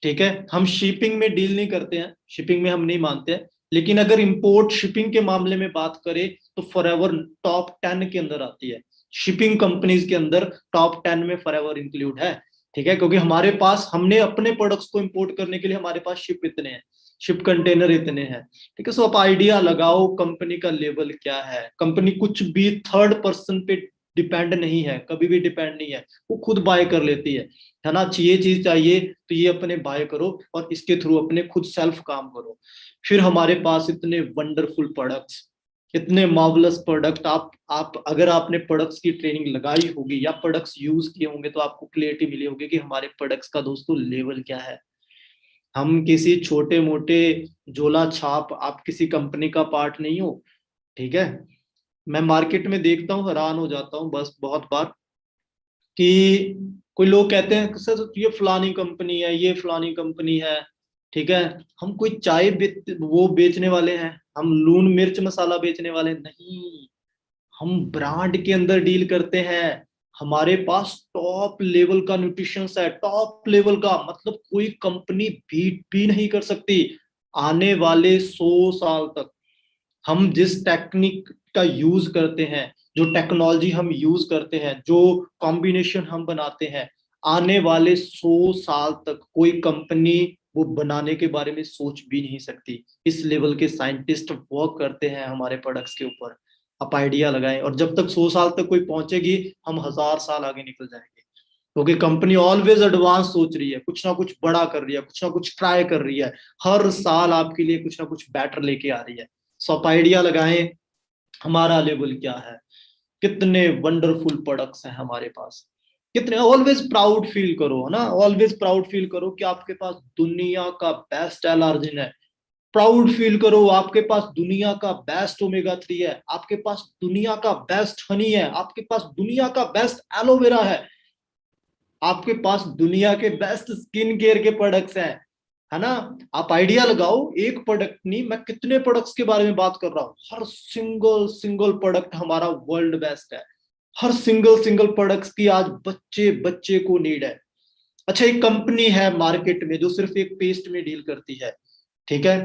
ठीक है, हम शिपिंग में डील नहीं करते हैं, शिपिंग में हम नहीं मानते हैं, लेकिन अगर इंपोर्ट शिपिंग के मामले में बात करें तो फॉरएवर टॉप 10 के अंदर आती है। शिपिंग कंपनीज के अंदर टॉप 10 में फॉरएवर इंक्लूड है। ठीक है, क्योंकि हमारे पास, हमने अपने प्रोडक्ट्स को इंपोर्ट करने के लिए हमारे पास शिप इतने हैं, शिप कंटेनर इतने हैं। ठीक है, सो आप आइडिया लगाओ कंपनी का लेवल क्या है। कंपनी कुछ भी थर्ड पर्सन पे डिपेंड नहीं है, कभी भी डिपेंड नहीं है, वो खुद बाय कर लेती है ना। ये चीज चाहिए तो ये अपने बाय करो, और इसके थ्रू अपने खुद सेल्फ काम करो। फिर हमारे पास इतने वंडरफुल प्रोडक्ट्स, इतने मार्वलस प्रोडक्ट। आप अगर आपने प्रोडक्ट्स की ट्रेनिंग लगाई होगी या प्रोडक्ट्स यूज किए होंगे तो आपको क्लियरिटी मिली होगी कि हमारे प्रोडक्ट्स का दोस्तों लेवल क्या है। हम किसी छोटे मोटे झोला छाप, आप किसी कंपनी का पार्ट नहीं हो। ठीक है, मैं मार्केट में देखता हूँ, हैरान हो जाता हूँ बस बहुत बार, कि कोई लोग कहते हैं सर ये फलानी कंपनी है, ये फलानी कंपनी है। ठीक है, हम कोई चाय वो बेचने वाले हैं, हम लून मिर्च मसाला बेचने वाले नहीं, हम ब्रांड के अंदर डील करते हैं। हमारे पास टॉप लेवल का न्यूट्रिशन है, टॉप लेवल का, मतलब कोई कंपनी बीट भी नहीं कर सकती। आने वाले 100 साल तक हम जिस टेक्निक का यूज करते हैं, जो टेक्नोलॉजी हम यूज करते हैं, जो कॉम्बिनेशन हम बनाते हैं, आने वाले 100 साल तक कोई कंपनी वो बनाने के बारे में सोच भी नहीं सकती। इस लेवल के साइंटिस्ट वर्क करते हैं हमारे प्रोडक्ट्स के ऊपर। आप आइडिया लगाएं, और जब तक 100 साल तक कोई पहुंचेगी, हम 1,000 साल आगे निकल जाएंगे, क्योंकि कंपनी ऑलवेज एडवांस सोच रही है, कुछ ना कुछ बड़ा कर रही है, कुछ ना कुछ ट्राई कर रही है, हर साल आपके लिए कुछ ना कुछ बेटर लेके आ रही है। सो आप आइडिया लगाएं हमारा लेवल क्या है, कितने वंडरफुल प्रोडक्ट्स हैं हमारे पास। कितने ऑलवेज प्राउड फील करो, है ना, ऑलवेज प्राउड फील करो कि आपके पास दुनिया का बेस्ट एलार्जिन है। प्राउड फील करो आपके पास दुनिया का बेस्ट ओमेगा 3 है, आपके पास दुनिया का बेस्ट हनी है, आपके पास दुनिया का बेस्ट एलोवेरा आपके पास दुनिया के बेस्ट स्किन केयर के प्रोडक्ट्स हैं, है ना। आप आइडिया लगाओ, एक प्रोडक्ट नहीं, मैं कितने प्रोडक्ट्स के बारे में बात कर रहा हूँ। हर सिंगल सिंगल प्रोडक्ट हमारा वर्ल्ड बेस्ट है। हर सिंगल सिंगल प्रोडक्ट्स की आज बच्चे बच्चे को नीड है। अच्छा, एक कंपनी है मार्केट में जो सिर्फ एक पेस्ट में डील करती है, ठीक है।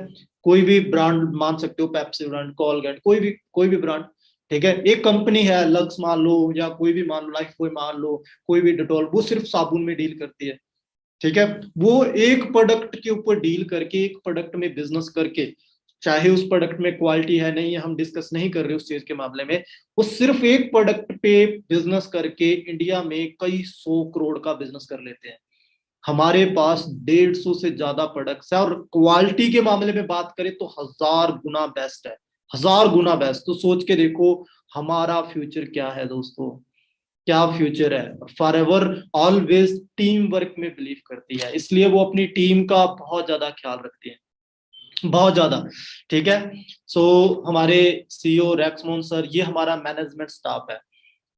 कोई भी ब्रांड मान सकते हो, पेप्सी ब्रांड, कोलगेट, कोई भी ब्रांड, ठीक है। एक कंपनी है लक्स मान लो, या कोई भी मान लो, लाइफ बॉय मान लो, कोई भी डिटॉल, वो सिर्फ साबुन में डील करती है, ठीक है। वो एक प्रोडक्ट के ऊपर डील करके, एक प्रोडक्ट में बिजनेस करके, चाहे उस प्रोडक्ट में क्वालिटी है नहीं है, हम डिस्कस नहीं कर रहे उस चीज के मामले में, वो सिर्फ एक प्रोडक्ट पे बिजनेस करके इंडिया में कई 100 करोड़ का बिजनेस कर लेते हैं। हमारे पास 150 से ज्यादा प्रोडक्ट्स है, और क्वालिटी के मामले में बात करें तो 1000 गुना बेस्ट है, 1000 गुना बेस्ट। तो सोच के देखो हमारा फ्यूचर क्या है दोस्तों, क्या फ्यूचर है। For ever always team work में बिलीव करती है, इसलिए वो अपनी टीम का बहुत ज्यादा ख्याल रखती है, बहुत ज्यादा, ठीक है। सो हमारे सीईओ रैक्समोन सर, ये हमारा मैनेजमेंट स्टाफ है।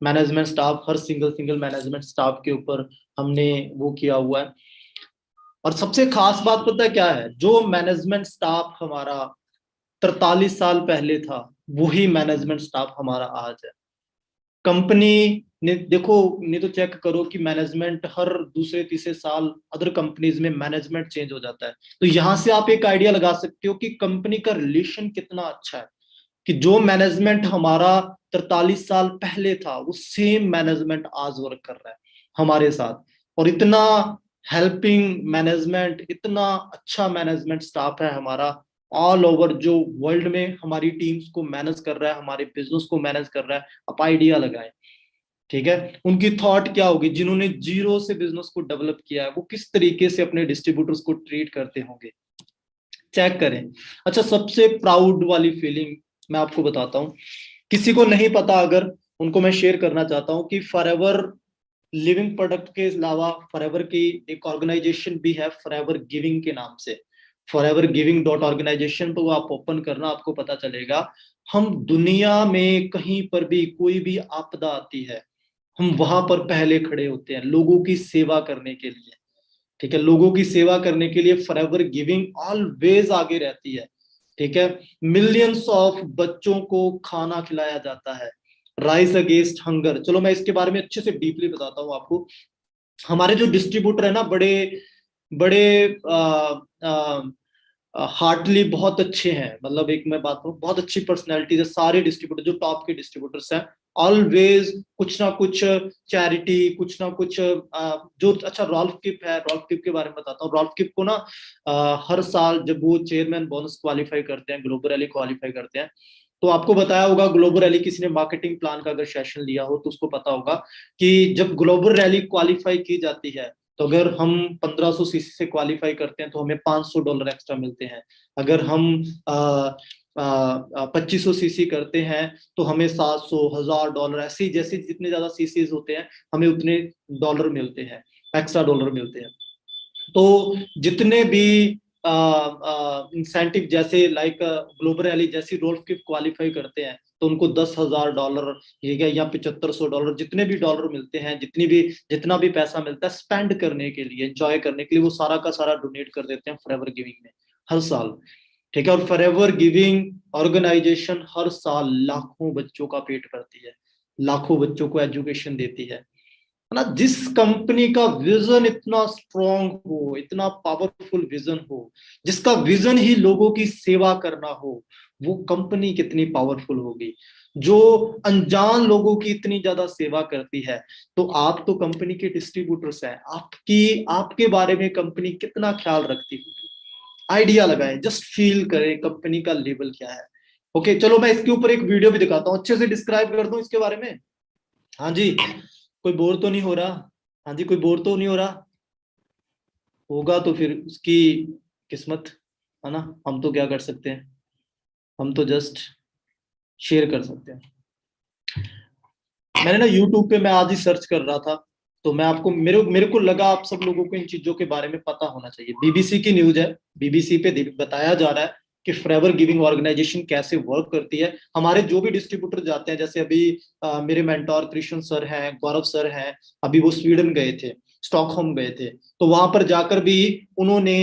मैनेजमेंट स्टाफ, हर सिंगल सिंगल मैनेजमेंट स्टाफ के ऊपर हमने वो किया हुआ है। और सबसे खास बात पता है क्या है, जो मैनेजमेंट स्टाफ हमारा 43 साल पहले था, वही मैनेजमेंट स्टाफ हमारा आज है। कंपनी ने देखो, नहीं तो चेक करो कि मैनेजमेंट हर दूसरे तीसरे साल अदर कंपनीज में मैनेजमेंट चेंज हो जाता है। तो यहां से आप एक आइडिया लगा सकते हो कि कंपनी का रिलेशन कितना अच्छा है, कि जो मैनेजमेंट हमारा 43 साल पहले था, वो सेम मैनेजमेंट आज वर्क कर रहा है हमारे साथ। और इतना हेल्पिंग मैनेजमेंट, इतना अच्छा मैनेजमेंट स्टाफ है हमारा ऑल ओवर, जो वर्ल्ड में हमारी टीम्स को मैनेज कर रहा है, हमारे बिजनेस को मैनेज कर रहा है। आप आइडिया लगाएं, ठीक है। उनकी थॉट क्या होगी, जिन्होंने जीरो से बिजनेस को डेवलप किया है, वो किस तरीके से अपने डिस्ट्रीब्यूटर्स को ट्रीट करते होंगे, चेक करें। अच्छा, सबसे प्राउड वाली फीलिंग मैं आपको बताता हूँ, किसी को नहीं पता, अगर उनको मैं शेयर करना चाहता हूँ कि फॉरएवर लिविंग प्रोडक्ट के अलावा फॉरएवर की एक ऑर्गेनाइजेशन भी है, फॉरएवर गिविंग के नाम से। फॉरएवर गिविंग डॉट ऑर्गेनाइजेशन तो आप ओपन करना, आपको पता चलेगा। हम दुनिया में कहीं पर भी कोई भी आपदा आती है, हम वहां पर पहले खड़े होते हैं लोगों की सेवा करने के लिए, ठीक है। लोगों की सेवा करने के लिए फॉरएवर गिविंग ऑलवेज आगे रहती है, ठीक है। मिलियंस ऑफ बच्चों को खाना खिलाया जाता है, राइस अगेंस्ट हंगर। चलो मैं इसके बारे में अच्छे से डीपली बताता हूँ आपको। हमारे जो डिस्ट्रीब्यूटर है ना, बड़े बड़े हार्टली बहुत अच्छे हैं, मतलब एक मैं बात करूं, बहुत अच्छी पर्सनैलिटीज है सारे डिस्ट्रीब्यूटर, जो टॉप के डिस्ट्रीब्यूटर्स हैं। ऑलवेज कुछ ना कुछ चैरिटी, कुछ ना कुछ जो अच्छा, रॉल्फ किप है, रॉल्फ किप के बारे में बताता हूँ। रॉल्फ किप को ना हर साल जब वो चेयरमैन बोनस क्वालिफाई करते हैं, ग्लोबल रैली क्वालिफाई करते हैं, तो आपको बताया होगा, ग्लोबल रैली किसी ने मार्केटिंग प्लान का अगर सेशन लिया हो तो उसको पता होगा कि जब ग्लोबल रैली क्वालिफाई की जाती है, तो अगर हम 1500 सीसी से क्वालिफाई करते हैं तो हमें $500 एक्स्ट्रा मिलते हैं। अगर हम 2500 सीसी करते हैं तो हमें 700, $1000, ऐसे ही जैसे जितने ज्यादा सीसीज होते हैं हमें उतने डॉलर मिलते हैं, एक्स्ट्रा डॉलर मिलते हैं। तो जितने भी इंसेंटिव, जैसे लाइक ग्लोबल रैली जैसी रोल की क्वालिफाई करते हैं, तो उनको $10,000 ये क्या, या $7500, जितने भी डॉलर मिलते हैं, जितना भी पैसा मिलता है स्पेंड करने के लिए, एंजॉय करने के लिए, वो सारा का सारा डोनेट कर देते हैं फॉरएवर गिविंग में हर साल, ठीक है। और फॉरएवर गिविंग ऑर्गेनाइजेशन हर साल लाखों बच्चों का पेट भरती है, लाखों बच्चों को एजुकेशन देती है ना। जिस कंपनी का विजन इतना स्ट्रांग हो, इतना पावरफुल विजन हो, जिसका विजन ही लोगों की सेवा करना हो, वो कंपनी कितनी पावरफुल होगी, जो अनजान लोगों की इतनी ज्यादा सेवा करती है। तो आप तो कंपनी के डिस्ट्रीब्यूटर्स हैं, आपके बारे में कंपनी कितना ख्याल रखती होगी। आइडिया लगाएं, जस्ट फील करें कंपनी का लेवल क्या है। ओके, चलो मैं इसके ऊपर एक वीडियो भी दिखाता हूँ, अच्छे से डिस्क्राइब कर दूं इसके बारे में। हाँ जी, कोई बोर तो नहीं हो रहा? हाँ जी, कोई बोर तो नहीं हो रहा? होगा तो फिर उसकी किस्मत, है ना। हम तो क्या कर सकते हैं, हम तो जस्ट शेयर कर सकते हैं। मैंने ना यूट्यूब पे, मैं आज ही सर्च कर रहा था, तो मैं आपको मेरे को लगा आप सब लोगों को इन चीजों के बारे में पता होना चाहिए। बीबीसी की न्यूज है, बीबीसी पे बताया जा रहा है कि फॉरएवर गिविंग ऑर्गेनाइजेशन कैसे वर्क करती है। हमारे जो भी डिस्ट्रीब्यूटर जाते हैं, जैसे अभी मेरे मेंटोर कृष्ण सर हैं, गौरव सर हैं, अभी वो स्वीडन गए थे, स्टॉकहोम गए थे, तो वहां पर जाकर भी उन्होंने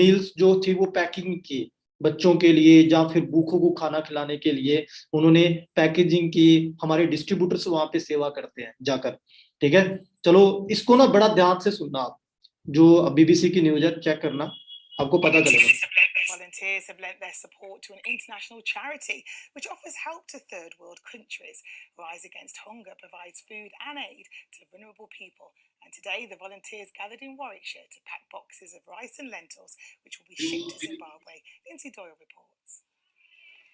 मील्स जो थी वो पैकिंग की बच्चों के लिए, या फिर भूखों को खाना खिलाने के लिए उन्होंने पैकेजिंग की। हमारे डिस्ट्रीब्यूटर्स वहां पे सेवा करते हैं जाकर। ठीक है, चलो इसको ना बड़ा ध्यान से सुनना आप, जो बीबीसी की न्यूज है चेक करना, आपको पता चलेगा। Volunteers have lent their support to an international charity which offers help to third world countries. Rise Against Hunger provides food and aid to vulnerable people. And today, the volunteers gathered in Warwickshire to pack boxes of rice and lentils, which will be shipped to Zimbabwe. Lindsay Doyle reports.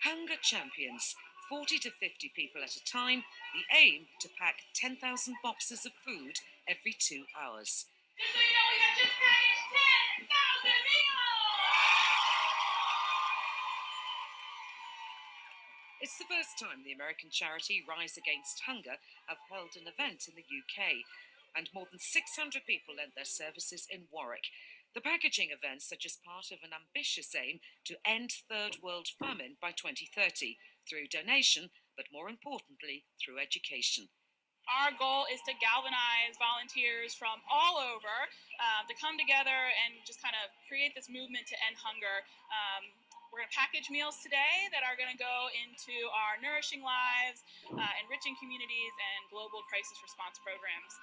Hunger Champions, 40 to 50 people at a time. The aim to pack 10,000 boxes of food every 2 hours. It's the first time the American charity Rise Against Hunger have held an event in the UK, and more than 600 people lent their services in Warwick. The packaging events are just part of an ambitious aim to end third world famine by 2030 through donation, but more importantly, through education. Our goal is to galvanize volunteers from all over to come together and just kind of create this movement to end hunger. We're going to package meals today that are going to go into our Nourishing Lives, Enriching Communities, and Global Crisis Response programs.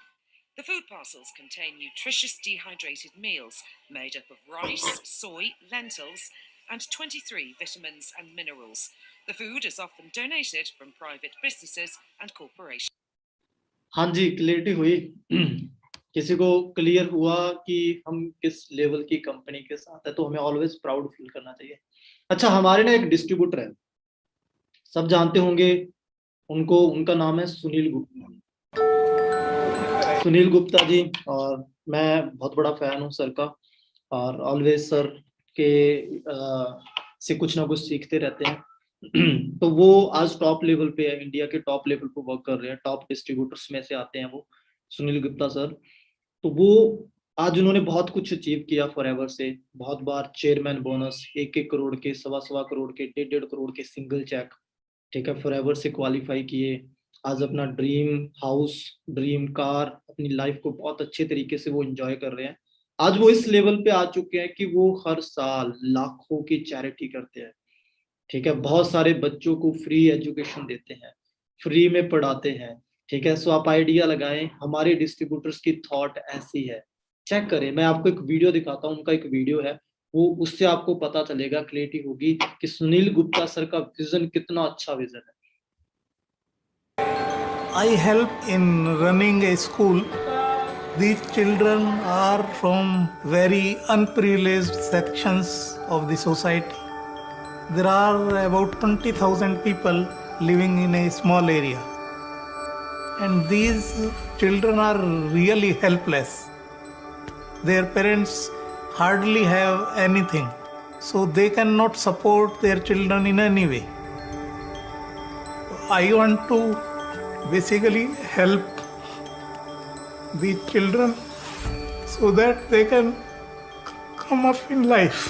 The food parcels contain nutritious dehydrated meals made up of rice, soy, lentils, and 23 vitamins and minerals. The food is often donated from private businesses and corporations. हाँ जी, clarity हुई? किसी को clear हुआ कि हम किस level की company के साथ है? तो हमें ऑलवेज प्राउड फील करना चाहिए। अच्छा, हमारे ना एक डिस्ट्रीब्यूटर है, सब जानते होंगे उनको, उनका नाम है सुनील गुप्ता। सुनील गुप्ता जी, और मैं बहुत बड़ा फैन हूँ सर का, और ऑलवेज सर के से कुछ ना कुछ सीखते रहते हैं। तो वो आज टॉप लेवल पे है, इंडिया के टॉप लेवल पे वर्क कर रहे हैं, टॉप डिस्ट्रीब्यूटर्स में से आते हैं वो, सुनील गुप्ता सर। तो वो आज उन्होंने बहुत कुछ अचीव किया फॉरएवर से, बहुत बार चेयरमैन बोनस 1-1 करोड़ के, 1.25 करोड़ के, 1.5 करोड़ के सिंगल चेक, ठीक है, फॉरएवर से क्वालिफाई किए। आज अपना ड्रीम हाउस, ड्रीम कार, अपनी लाइफ को बहुत अच्छे तरीके से वो एंजॉय कर रहे हैं। आज वो इस लेवल पे आ चुके हैं कि वो हर साल लाखों की चैरिटी करते हैं। ठीक है, बहुत सारे बच्चों को फ्री एजुकेशन देते हैं, फ्री में पढ़ाते हैं। ठीक है, सो आप आइडिया लगाएं, हमारे डिस्ट्रीब्यूटर्स की थॉट ऐसी है। चेक करें, मैं आपको एक वीडियो दिखाता हूं, उनका एक वीडियो है वो, उससे आपको पता चलेगा, क्लियरिटी होगी कि सुनील गुप्ता सर का विजन कितना अच्छा विजन है। I help in running a school. These children are from very unprivileged sections of the society. There are about 20,000 people living in a small area. And these children are really helpless. Their parents hardly have anything, so they cannot support their children in any way. I want to basically help the children so that they can come up in life.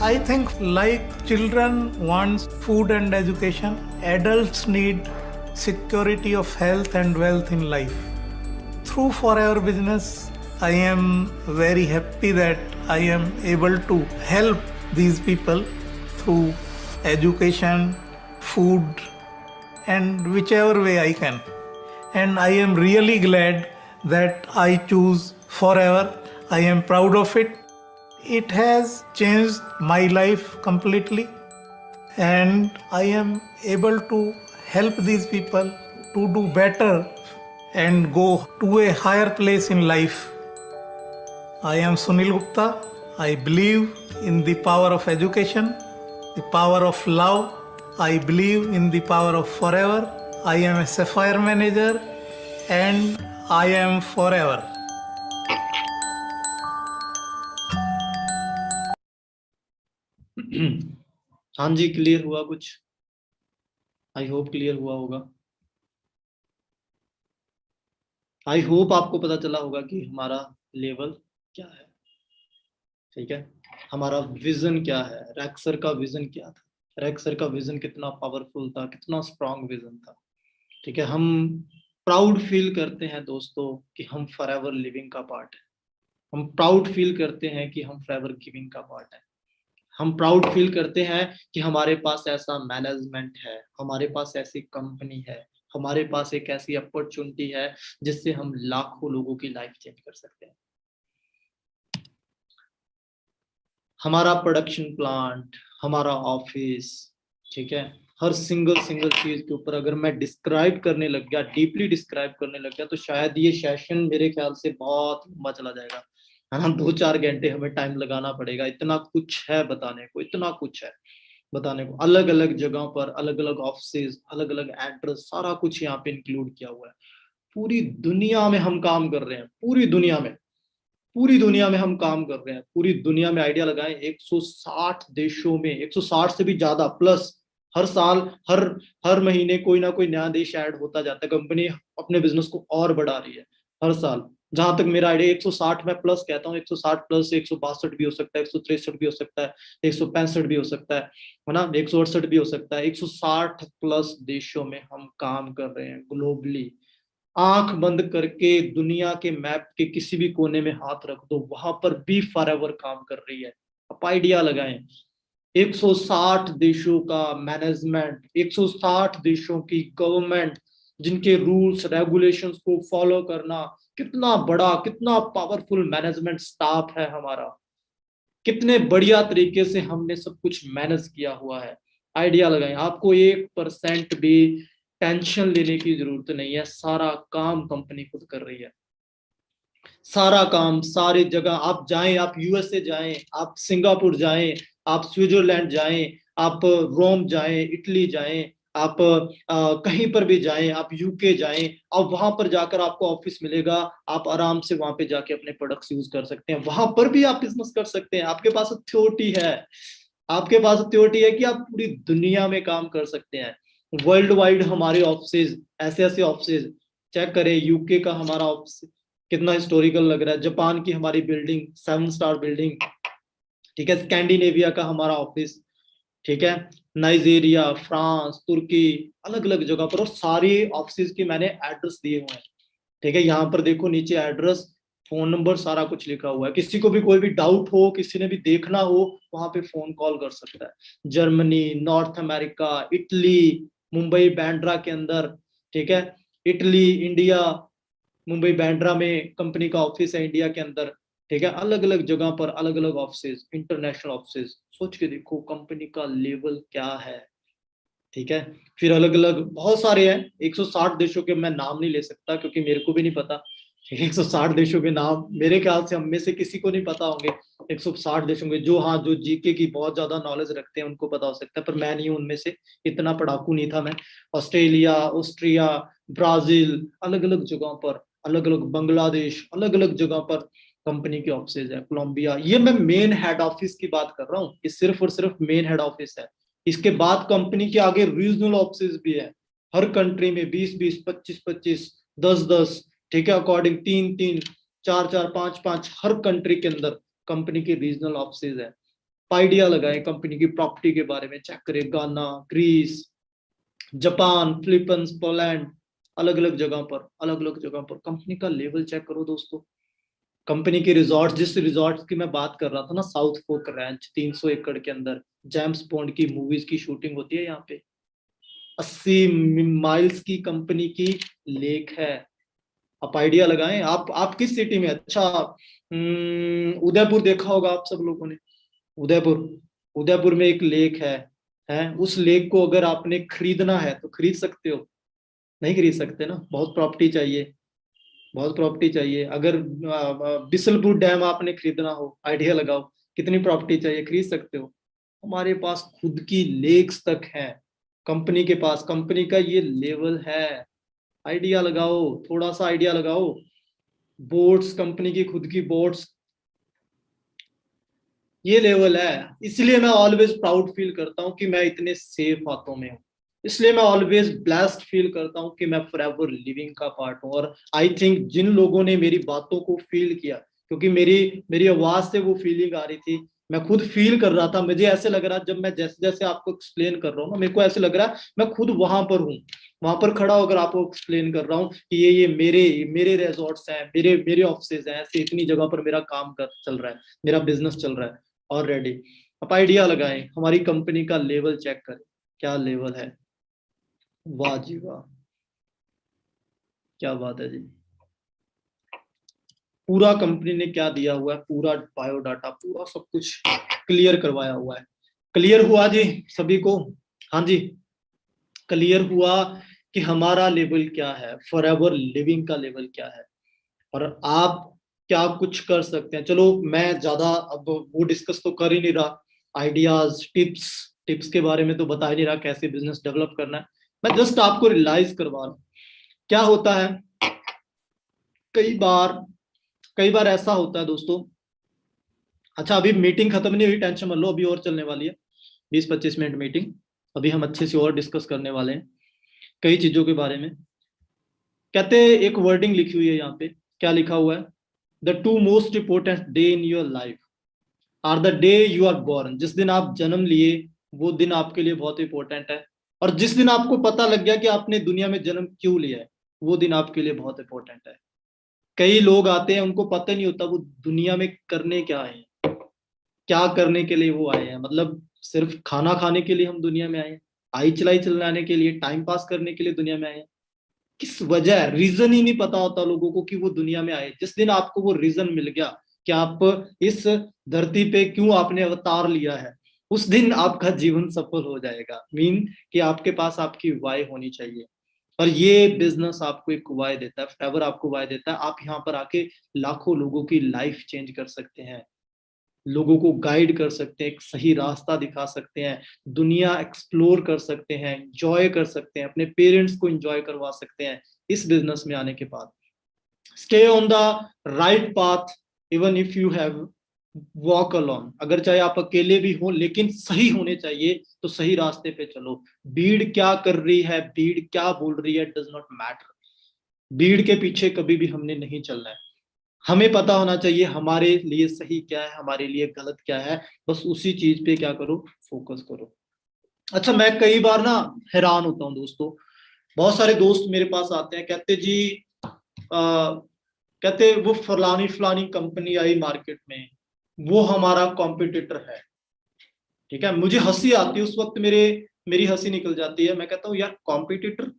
I think like children want food and education, adults need security of health and wealth in life. Through Forever Business, I am very happy that I am able to help these people through education, food, and whichever way I can. And I am really glad that I choose Forever. I am proud of it. It has changed my life completely, and I am able to help these people to do better and go to a higher place in life. I am Sunil Gupta. I believe in the power of education, the power of love. I believe in the power of Forever. I am a Sapphire manager and I am Forever. हाँ जी, clear हुआ कुछ? I hope clear हुआ होगा। I hope आपको पता चला होगा कि हमारा लेवल क्या है, ठीक है, हमारा विजन क्या है, रैक्सर का विजन क्या था, रैक्सर का विजन कितना पावरफुल था, कितना स्ट्रांग विजन था, ठीक है। हम प्राउड फील करते हैं दोस्तों कि हम फॉरएवर लिविंग का पार्ट है, हम प्राउड फील करते हैं कि हम फॉरएवर गिविंग का पार्ट है, हम प्राउड फील करते हैं कि हमारे पास ऐसा मैनेजमेंट है, हमारे पास ऐसी कंपनी है, हमारे पास एक ऐसी अपॉर्चुनिटी है जिससे हम लाखों लोगों की लाइफ चेंज कर सकते हैं। हमारा प्रोडक्शन प्लांट, हमारा ऑफिस, ठीक है, हर सिंगल चीज के ऊपर अगर मैं डिस्क्राइब करने लग गया, डीपली डिस्क्राइब करने लग गया, तो शायद ये सेशन मेरे ख्याल से बहुत लंबा चला जाएगा, है ना। 2-4 घंटे हमें टाइम लगाना पड़ेगा, इतना कुछ है बताने को, इतना कुछ है बताने को, अलग अलग जगहों पर अलग अलग ऑफिस, अलग अलग एड्रेस, सारा कुछ यहाँ पे इंक्लूड किया हुआ है। पूरी दुनिया में हम काम कर रहे हैं, पूरी दुनिया में हम काम कर रहे हैं, पूरी दुनिया में आइडिया लगाएं 160 देशों में, 160 से भी ज्यादा प्लस, हर साल हर हर महीने कोई ना कोई नया देश ऐड होता जाता है, कंपनी अपने बिजनेस को और बढ़ा रही है हर साल। जहां तक मेरा आइडिया 160 में प्लस कहता हूँ, 160 प्लस 162 भी हो सकता है, 163 भी हो सकता है, 165 भी हो सकता है ना, 168 भी हो सकता है, 160 प्लस देशों में हम काम कर रहे हैं ग्लोबली। आंख बंद करके दुनिया के मैप के किसी भी कोने में हाथ रख दो, वहां पर भी फॉरएवर काम कर रही है। आप आइडिया लगाएं, 160 देशों का मैनेजमेंट, 160 देशों की गवर्नमेंट, जिनके रूल्स रेगुलेशंस को फॉलो करना, कितना बड़ा, कितना पावरफुल मैनेजमेंट स्टाफ है हमारा, कितने बढ़िया तरीके से हमने सब कुछ मैनेज किया हुआ है। आइडिया लगाएं, आपको 1% भी टेंशन लेने की जरूरत नहीं है, सारा काम कंपनी खुद कर रही है, सारा काम, सारी जगह आप जाएं, आप यूएसए जाएं, आप सिंगापुर जाएं, आप स्विट्जरलैंड जाएं, आप रोम जाएं, इटली जाएं, आप कहीं पर भी जाएं, आप यूके जाएं, और वहां पर जाकर आपको ऑफिस मिलेगा, आप आराम से वहां पे जाके अपने प्रोडक्ट्स यूज कर सकते हैं, वहां पर भी आप बिजनेस कर सकते हैं। आपके पास अथॉरिटी है, आपके पास अथॉरिटी है कि आप पूरी दुनिया में काम कर सकते हैं। वर्ल्ड वाइड हमारे ऑफिसेज, ऐसे ऐसे ऑफिसेज, चेक करें, यूके का हमारा ऑफिस कितना हिस्टोरिकल लग रहा है, जापान की हमारी बिल्डिंग 7 स्टार बिल्डिंग, ठीक है, स्कैंडिनेविया का हमारा ऑफिस, ठीक है, नाइजीरिया, फ्रांस, तुर्की, अलग अलग जगह पर, और सारी ऑफिस की मैंने एड्रेस दिए हुए हैं, ठीक है। यहाँ पर देखो नीचे एड्रेस, फोन नंबर, सारा कुछ लिखा हुआ है, किसी को भी कोई भी डाउट हो, किसी ने भी देखना हो, वहां पे फोन कॉल कर सकता है। Germany, north America, Italy, Mumbai Bandra के अंदर, ठीक है, इटली, इंडिया, मुंबई बैंड्रा में कंपनी का ऑफिस है इंडिया के अंदर, ठीक है, अलग अलग जगह पर अलग अलग ऑफिस, इंटरनेशनल ऑफिस। सोच के देखो कंपनी का लेवल क्या है, ठीक है। फिर अलग अलग बहुत सारे हैं, 160 देशों के मैं नाम नहीं ले सकता क्योंकि मेरे को भी नहीं पता, 160 देशों के नाम मेरे ख्याल से हम में से किसी को नहीं पता होंगे 160 देशों के। जो, हाँ, जो जीके की बहुत ज्यादा नॉलेज रखते हैं उनको पता हो सकता है, पर मैं नहीं हूं उनमें से, इतना पढ़ाकू नहीं था मैं। ऑस्ट्रेलिया, ऑस्ट्रिया, ब्राजील, अलग अलग जगहों पर, अलग अलग बांग्लादेश, अलग अलग जगह पर कंपनी के ऑफिस है, कोलंबिया। ये मैं मेन हेड ऑफिस की बात कर रहा हूँ, ये सिर्फ और सिर्फ मेन हेड ऑफिस है। इसके बाद कंपनी के आगे रीजनल ऑफिस भी है, हर कंट्री में 20-20, 25-25, 10-10, ठीक है, अकॉर्डिंग 3-3, 4-4, 5-5, हर कंट्री के अंदर कंपनी के रीजनल ऑफिस है। आइडिया लगाएं कंपनी की प्रॉपर्टी के बारे में, चेक करें, गाना, ग्रीस, जापान, फिलीपींस, पोलैंड, अलग अलग जगह पर, अलग अलग जगह पर कंपनी का लेवल चेक करो दोस्तों। कंपनी के रिजॉर्ट, जिस रिजॉर्ट की मैं बात कर रहा था ना, साउथ फोक रैंच, 300 एकड़ के अंदर जेम्स बॉन्ड की मूवीज की शूटिंग होती है यहाँ पे। 80 माइल्स की कंपनी की लेक है। आप आइडिया लगाएं, आप किस सिटी में, अच्छा, उदयपुर देखा होगा आप सब लोगों ने, उदयपुर, उदयपुर में एक लेक है, उस लेक को अगर आपने खरीदना है तो खरीद सकते हो? नहीं खरीद सकते ना, बहुत प्रॉपर्टी चाहिए, बहुत प्रॉपर्टी चाहिए। अगर बिसलपुर डैम आपने खरीदना हो, आइडिया लगाओ, कितनी प्रॉपर्टी चाहिए, खरीद सकते हो? हमारे पास खुद की लेक्स तक है कंपनी के पास, कंपनी का ये लेवल है। आइडिया लगाओ, थोड़ा सा आइडिया लगाओ। बोट्स, कंपनी की खुद की बोट्स, ये लेवल है। इसलिए मैं ऑलवेज प्राउड फील करता हूं कि मैं इतने सेफ हाथों में हूं, इसलिए मैं ऑलवेज ब्लेस्ड फील करता हूँ कि मैं फॉरएवर लिविंग का पार्ट हूँ। और आई थिंक जिन लोगों ने मेरी बातों को फील किया, क्योंकि मेरी आवाज से वो फीलिंग आ रही थी, मैं खुद फील कर रहा था, मुझे ऐसे लग रहा जब मैं जैसे जैसे आपको एक्सप्लेन कर रहा हूँ ना, मेरे को ऐसे लग रहा है मैं खुद वहां पर हूँ, वहां पर खड़ा होकर आपको एक्सप्लेन कर रहा हूँ कि ये मेरे रिजॉर्ट्स हैं, मेरे ऑफिसेज हैं, ऐसे इतनी जगह पर मेरा काम चल रहा है, मेरा बिजनेस चल रहा है ऑलरेडी। आप आइडिया लगाएं, हमारी कंपनी का लेवल चेक करें, क्या लेवल है। वाह जी वाह, क्या बात है जी। पूरा कंपनी ने क्या दिया हुआ है, पूरा बायोडाटा, पूरा सब कुछ क्लियर करवाया हुआ है। क्लियर हुआ जी सभी को? हाँ जी, क्लियर हुआ कि हमारा लेवल क्या है, फॉरएवर लिविंग का लेवल क्या है, और आप क्या कुछ कर सकते हैं। चलो मैं ज्यादा अब वो डिस्कस तो कर ही नहीं रहा, आइडियाज टिप्स के बारे में तो बता ही नहीं रहा कैसे बिजनेस डेवलप करना है, मैं जस्ट आपको रियलाइज करवा रहा हूँ। क्या होता है, कई बार ऐसा होता है दोस्तों। अच्छा अभी मीटिंग खत्म नहीं हुई, टेंशन मत लो, अभी और चलने वाली है 20-25 मिनट मीटिंग, अभी हम अच्छे से और डिस्कस करने वाले हैं कई चीजों के बारे में। कहते हैं एक वर्डिंग लिखी हुई है यहाँ पे, क्या लिखा हुआ है, the two most important day in your life are the day you are born. जिस दिन आप जन्म लिए वो दिन आपके लिए बहुत इंपॉर्टेंट है, और जिस दिन आपको पता लग गया कि आपने दुनिया में जन्म क्यों लिया है, वो दिन आपके लिए बहुत इंपॉर्टेंट है। कई लोग आते हैं, उनको पता नहीं होता वो दुनिया में करने क्या है, क्या करने के लिए वो आए हैं। मतलब सिर्फ खाना खाने के लिए हम दुनिया में आए हैं, आई चलाई चलाने के लिए, टाइम पास करने के लिए दुनिया में आए हैं। किस वजह, रीजन ही नहीं पता होता लोगों को कि वो दुनिया में आए। जिस दिन आपको वो रीजन मिल गया कि आप इस धरती पे क्यों आपने अवतार लिया है, उस दिन आपका जीवन सफल हो जाएगा। मीन कि आपके पास आपकी वाई होनी चाहिए, और ये बिजनेस आपको एक वाई देता है, फॉरएवर आपको वाई देता है। आप यहाँ पर आके लाखों लोगों की लाइफ चेंज कर सकते हैं, लोगों को गाइड कर सकते हैं, एक सही रास्ता दिखा सकते हैं, दुनिया एक्सप्लोर कर सकते हैं, एंजॉय कर सकते हैं, अपने पेरेंट्स को एंजॉय करवा सकते हैं इस बिजनेस में आने के बाद। Stay on the right path even if you have walk alone. अगर चाहे आप अकेले भी हो, लेकिन सही होने चाहिए, तो सही रास्ते पे चलो। भीड़ क्या कर रही है, भीड़ क्या बोल रही है, डज नॉट मैटर। भीड़ के पीछे कभी भी हमने नहीं चलना है, हमें पता होना चाहिए हमारे लिए सही क्या है, हमारे लिए गलत क्या है, बस उसी चीज पे क्या करो, फोकस करो। अच्छा मैं कई बार ना हैरान होता हूँ दोस्तों, बहुत सारे दोस्त मेरे पास आते हैं, कहते जी कहते वो फलानी फलानी कंपनी आई मार्केट में, वो हमारा कॉम्पिटिटर है। ठीक है, मुझे हंसी आती है उस वक्त, मेरी हंसी निकल जाती है। मैं कहता हूँ यार कॉम्पिटिटर,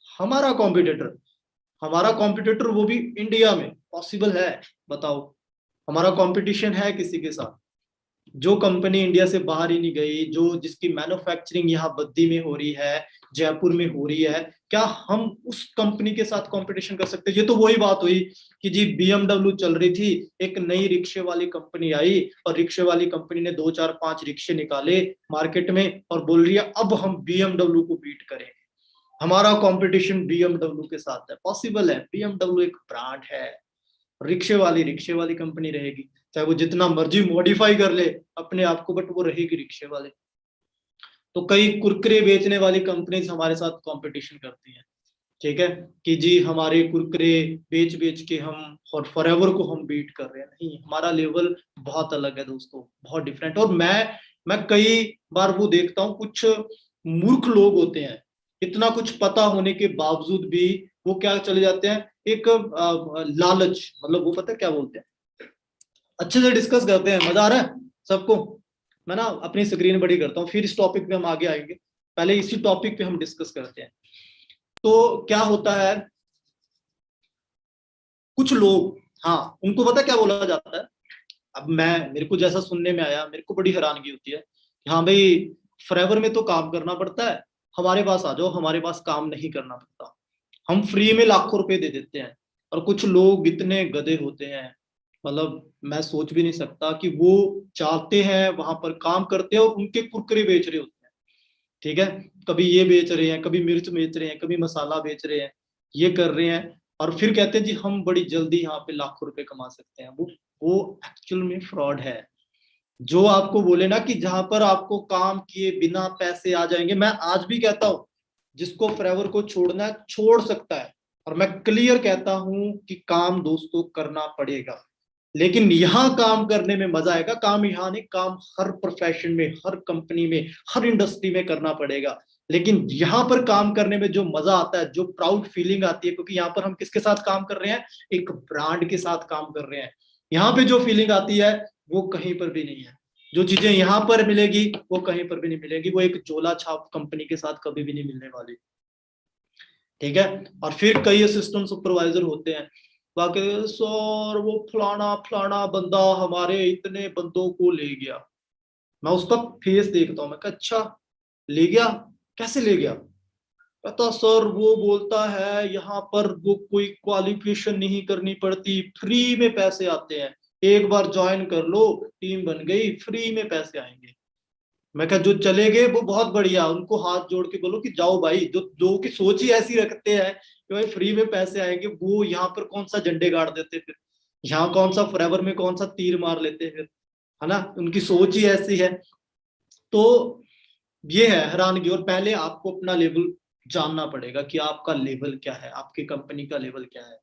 हमारा कॉम्पिटिटर, हमारा कॉम्पिटिटर वो भी इंडिया में, पॉसिबल है? बताओ, हमारा कंपटीशन है किसी के साथ? जो कंपनी इंडिया से बाहर ही नहीं गई, जो जिसकी मैन्युफैक्चरिंग यहाँ बद्दी में हो रही है, जयपुर में हो रही है, क्या हम उस कंपनी के साथ कंपटीशन कर सकते हैं? ये तो वही बात हुई कि जी BMW चल रही थी, एक नई रिक्शे वाली कंपनी आई, और रिक्शे वाली कंपनी ने 2-4-5 रिक्शे निकाले मार्केट में, और बोल रही है अब हम BMW को बीट करेंगे, हमारा कंपटीशन BMW के साथ है। पॉसिबल है? BMW एक ब्रांड है, रिक्शे वाली कंपनी रहेगी, चाहे वो जितना मर्जी मॉडिफाई कर ले अपने आप को, बट वो रहेगी रिक्शे वाले। तो कई कुरकुरे बेचने वाली कंपनीज हमारे साथ कंपटीशन करती हैं, ठीक है, कि जी हमारे कुरकुरे बेच बेच के हम और फॉरएवर को हम बीट कर रहे हैं। नहीं, हमारा लेवल बहुत अलग है दोस्तों, बहुत डिफरेंट। और मैं कई बार वो देखता हूँ, कुछ मूर्ख लोग होते हैं, इतना कुछ पता होने के बावजूद भी वो क्या चले जाते हैं, एक लालच, मतलब वो पता है क्या बोलते हैं। अच्छे से डिस्कस करते हैं, मजा आ रहा है सबको? मैं ना अपनी स्क्रीन बड़ी करता हूँ, फिर इस टॉपिक पे हम आगे आएंगे, पहले इसी टॉपिक पे हम डिस्कस करते हैं। तो क्या होता है, कुछ लोग, हाँ, उनको पता क्या बोला जाता है। अब मेरे को जैसा सुनने में आया, मेरे को बड़ी हैरानगी होती है कि हाँ भाई फॉरएवर में तो काम करना पड़ता है, हमारे पास आ जाओ, हमारे पास काम नहीं करना पड़ता, हम फ्री में लाखों रुपए दे देते हैं। और कुछ लोग इतने गधे होते हैं, मतलब मैं सोच भी नहीं सकता कि वो चाहते हैं वहां पर काम करते हैं और उनके कुरकुरे बेच रहे होते हैं। ठीक है, कभी ये बेच रहे हैं, कभी मिर्च बेच रहे हैं, कभी मसाला बेच रहे हैं, ये कर रहे हैं, और फिर कहते हैं जी हम बड़ी जल्दी यहाँ पे लाखों रुपए कमा सकते हैं। वो एक्चुअल में फ्रॉड है। जो आपको बोले ना कि जहां पर आपको काम किए बिना पैसे आ जाएंगे, मैं आज भी कहता हूँ जिसको फॉरएवर को छोड़ना है छोड़ सकता है, और मैं क्लियर कहता हूं कि काम दोस्तों करना पड़ेगा, लेकिन यहां काम करने में मजा आएगा। काम यहां नहीं, काम हर प्रोफेशन में, हर कंपनी में, हर इंडस्ट्री में करना पड़ेगा, लेकिन यहां पर काम करने में जो मजा आता है, जो प्राउड फीलिंग आती है, क्योंकि यहाँ पर हम किसके साथ काम कर रहे हैं, एक ब्रांड के साथ काम कर रहे हैं। यहाँ पे जो फीलिंग आती है वो कहीं पर भी नहीं है। जो चीजें यहाँ पर मिलेगी वो कहीं पर भी नहीं मिलेगी, वो एक झोला छाप कंपनी के साथ कभी भी नहीं मिलने वाली, ठीक है। और फिर कई असिस्टेंट सुपरवाइजर होते हैं, बाकी सर वो फलाना फलाना बंदा हमारे इतने बंदों को ले गया। मैं उसका फेस देखता हूँ, मैं कहा अच्छा ले गया, कैसे ले गया? कहता सर वो बोलता है यहाँ पर वो कोई क्वालिफिकेशन नहीं करनी पड़ती, फ्री में पैसे आते हैं, एक बार ज्वाइन कर लो टीम बन गई, फ्री में पैसे आएंगे। मैं कहा जो चले गए वो बहुत बढ़िया, उनको हाथ जोड़ के बोलो कि जाओ भाई, जो जो की सोच ही ऐसी रखते हैं कि भाई फ्री में पैसे आएंगे, वो यहाँ पर कौन सा झंडे गाड़ देते, फिर यहाँ कौन सा फॉरएवर में कौन सा तीर मार लेते फिर, है ना, उनकी सोच ही ऐसी है। तो ये है हैरानगी। और पहले आपको अपना लेवल जानना पड़ेगा कि आपका लेवल क्या है, आपकी कंपनी का लेवल क्या है,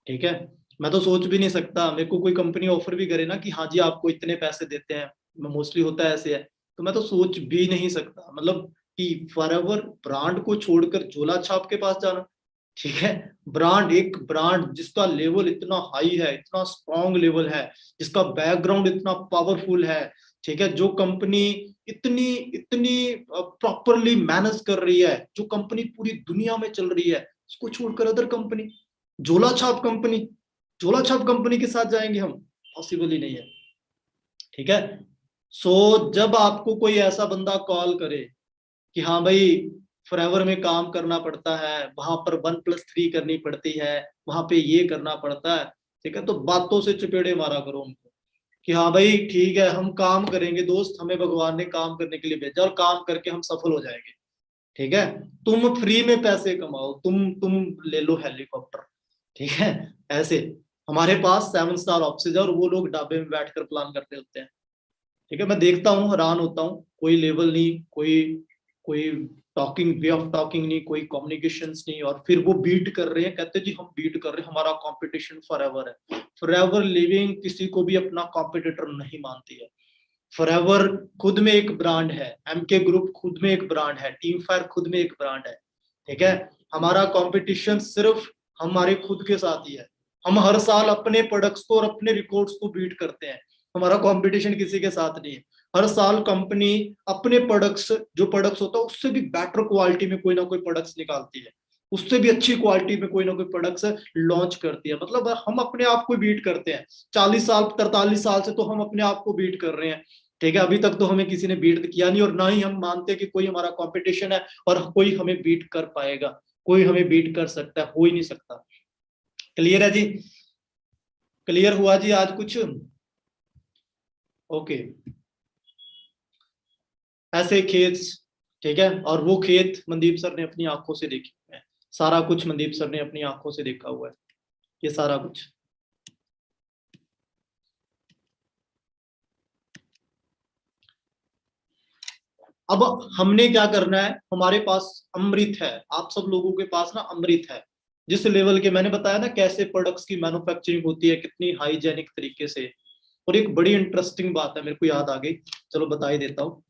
ठीक है। मैं तो सोच भी नहीं सकता, मेरे को कोई कंपनी ऑफर भी करे ना कि हाँ जी आपको इतने पैसे देते हैं, मोस्टली होता है ऐसे है, तो मैं तो सोच भी नहीं सकता, मतलब कि फॉरएवर ब्रांड को छोड़कर झोला छाप के पास जाना, ठीक है। ब्रांड, एक ब्रांड जिसका लेवल इतना हाई है, इतना स्ट्रॉन्ग लेवल है, जिसका बैकग्राउंड इतना पावरफुल है, ठीक है, जो कंपनी इतनी इतनी प्रॉपरली मैनेज कर रही है, जो कंपनी पूरी दुनिया में चल रही है, उसको छोड़कर अदर कंपनी, झोला छाप कंपनी, झोला छाप कंपनी के साथ जाएंगे हम? पॉसिबल ही नहीं है, ठीक है। सो जब आपको कोई ऐसा बंदा कॉल करे कि हाँ भाई फॉरएवर में काम करना पड़ता है, वहां पर 1+3 करनी पड़ती है, वहां पे ये करना पड़ता है, ठीक है, तो बातों से चपेड़े मारा करो उनको कि हाँ भाई ठीक है हम काम करेंगे दोस्त, हमें भगवान ने काम करने के लिए भेजा और काम करके हम सफल हो जाएंगे, ठीक है। तुम फ्री में पैसे कमाओ, तुम ले लो हेलीकॉप्टर, ठीक है। ऐसे हमारे पास 7 स्टार ऑफिस है और वो लोग ढाबे में बैठकर प्लान करते होते हैं, ठीक है। मैं देखता हूँ हैरान होता हूँ, कोई लेवल नहीं, कोई कोई टॉकिंग, वे ऑफ टॉकिंग नहीं, कोई कम्युनिकेशंस नहीं, और फिर वो बीट कर रहे हैं, कहते जी हम बीट कर रहे हैं, हमारा कंपटीशन फॉरएवर है। फॉरएवर लिविंग किसी को भी अपना कॉम्पिटिटर नहीं मानती है। फॉरएवर खुद में एक ब्रांड है, एमके ग्रुप खुद में एक ब्रांड है, टीम फायर खुद में एक ब्रांड है, ठीक है। हमारा कंपटीशन सिर्फ हमारे खुद के साथ ही है। हम हर साल अपने प्रोडक्ट्स को और अपने रिकॉर्ड्स को बीट करते हैं, हमारा कंपटीशन किसी के साथ नहीं है। हर साल कंपनी अपने प्रोडक्ट्स, जो प्रोडक्ट्स होता है उससे भी बेटर क्वालिटी में कोई ना कोई प्रोडक्ट्स निकालती है, उससे भी अच्छी क्वालिटी में कोई ना कोई प्रोडक्ट्स लॉन्च करती है। मतलब हम अपने आप को बीट करते हैं, 40 साल 43 साल से तो हम अपने आप को बीट कर रहे हैं, ठीक है। अभी तक तो हमें किसी ने बीट किया नहीं, और ना ही हम मानते कि कोई हमारा कंपटीशन है और कोई हमें बीट कर पाएगा, कोई हमें बीट कर सकता है, हो ही नहीं सकता। क्लियर है जी? क्लियर हुआ जी आज कुछ? ओके। ऐसे खेत, ठीक है, और वो खेत मनदीप सर ने अपनी आंखों से देखे हुए हैं, सारा कुछ मनदीप सर ने अपनी आंखों से देखा हुआ है, ये सारा कुछ। अब हमने क्या करना है, हमारे पास अमृत है, आप सब लोगों के पास ना अमृत है, जिस लेवल के मैंने बताया ना कैसे प्रोडक्ट्स की मैन्युफैक्चरिंग होती है, कितनी हाइजेनिक तरीके से। और एक बड़ी इंटरेस्टिंग बात है, मेरे को याद आ गई, चलो बता ही देता हूँ।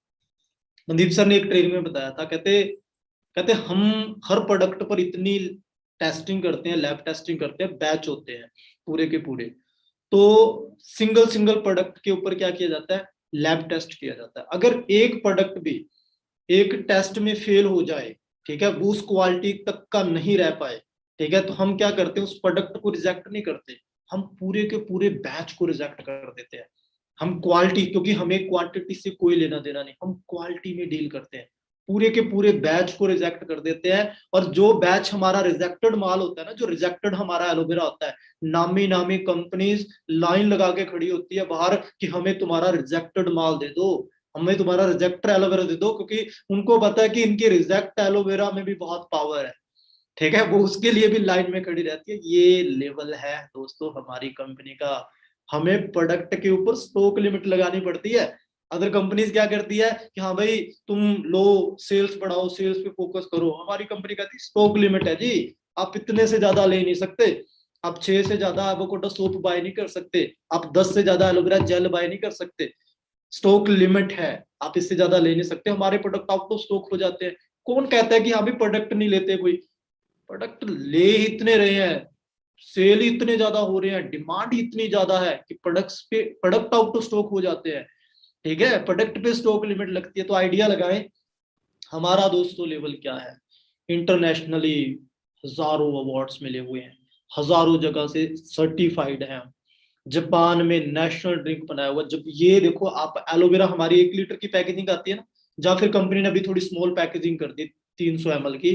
मनदीप सर ने एक ट्रेनिंग में बताया था, कहते कहते हम हर प्रोडक्ट पर इतनी टेस्टिंग करते हैं, लैब टेस्टिंग करते हैं, बैच होते हैं पूरे के पूरे, तो सिंगल सिंगल प्रोडक्ट के ऊपर क्या किया जाता है, लैब टेस्ट किया जाता है। अगर एक प्रोडक्ट भी एक टेस्ट में फेल हो जाए, ठीक है, वो उस क्वालिटी तक का नहीं रह पाए, ठीक है, तो हम क्या करते हैं, उस प्रोडक्ट को रिजेक्ट नहीं करते, हम पूरे के पूरे बैच को रिजेक्ट कर देते हैं। हम क्वालिटी, क्योंकि हमें क्वांटिटी से कोई लेना देना नहीं, हम क्वालिटी में डील करते हैं, पूरे के पूरे बैच को रिजेक्ट कर देते हैं। और जो बैच हमारा रिजेक्टेड माल होता है ना, जो रिजेक्टेड हमारा एलोवेरा होता है, नामी नामी कंपनीज लाइन लगा के खड़ी होती है बाहर कि हमें तुम्हारा रिजेक्टेड माल दे दो, हमें तुम्हारा रिजेक्टेड एलोवेरा दे दो, क्योंकि उनको पता है कि इनके रिजेक्ट एलोवेरा में भी बहुत पावर है, ठीक है, वो उसके लिए भी लाइन में खड़ी रहती है। ये लेवल है दोस्तों हमारी कंपनी का। हमें प्रोडक्ट के ऊपर स्टॉक लिमिट लगानी पड़ती है, अदर कंपनीज क्या करती है कि हाँ भाई तुम लो सेल्स बढ़ाओ, सेल्स पे फोकस करो। हमारी कंपनी कहती है स्टॉक लिमिट है जी, आप इतने से ज्यादा ले नहीं सकते, आप 6 से ज्यादा एवोकाडो सोप बाय नहीं कर सकते, आप 10 से ज्यादा एलोवेरा जेल बाय नहीं कर सकते, स्टॉक लिमिट है, आप इससे ज्यादा ले नहीं सकते, हमारे प्रोडक्ट आउट ऑफ स्टॉक हो जाते हैं। कौन कहता है कि हाँ भी प्रोडक्ट नहीं लेते, कोई प्रोडक्ट ले ही इतने रहे हैं, सेल ही इतने ज्यादा हो रहे हैं, डिमांड ही इतनी ज्यादा है कि प्रोडक्ट आउट ऑफ स्टॉक हो जाते हैं। ठीक है, प्रोडक्ट पे स्टॉक लिमिट लगती है। तो आइडिया लगाएं हमारा दोस्तों लेवल क्या है। इंटरनेशनली हजारों अवार्ड्स मिले हुए हैं, हजारों जगह से सर्टिफाइड है। जापान में नेशनल ड्रिंक बनाया हुआ। जब ये देखो आप एलोवेरा, हमारी 1 लीटर की पैकेजिंग आती है ना, जहाँ फिर कंपनी ने अभी थोड़ी स्मॉल पैकेजिंग कर दी 300 ml की।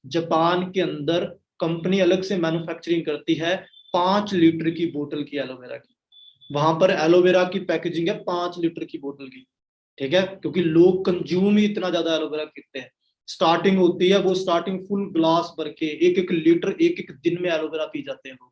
जापान के अंदर कंपनी अलग से मैन्युफैक्चरिंग करती है 5 लीटर की बोतल की एलोवेरा की। वहां पर एलोवेरा की पैकेजिंग है 5 लीटर की बोतल की। ठीक है, क्योंकि लोग कंज्यूम ही इतना ज्यादा एलोवेरा करते हैं। स्टार्टिंग होती है, वो स्टार्टिंग फुल ग्लास भर के 1-1 लीटर 1-1 दिन में एलोवेरा पी जाते हैं लोग।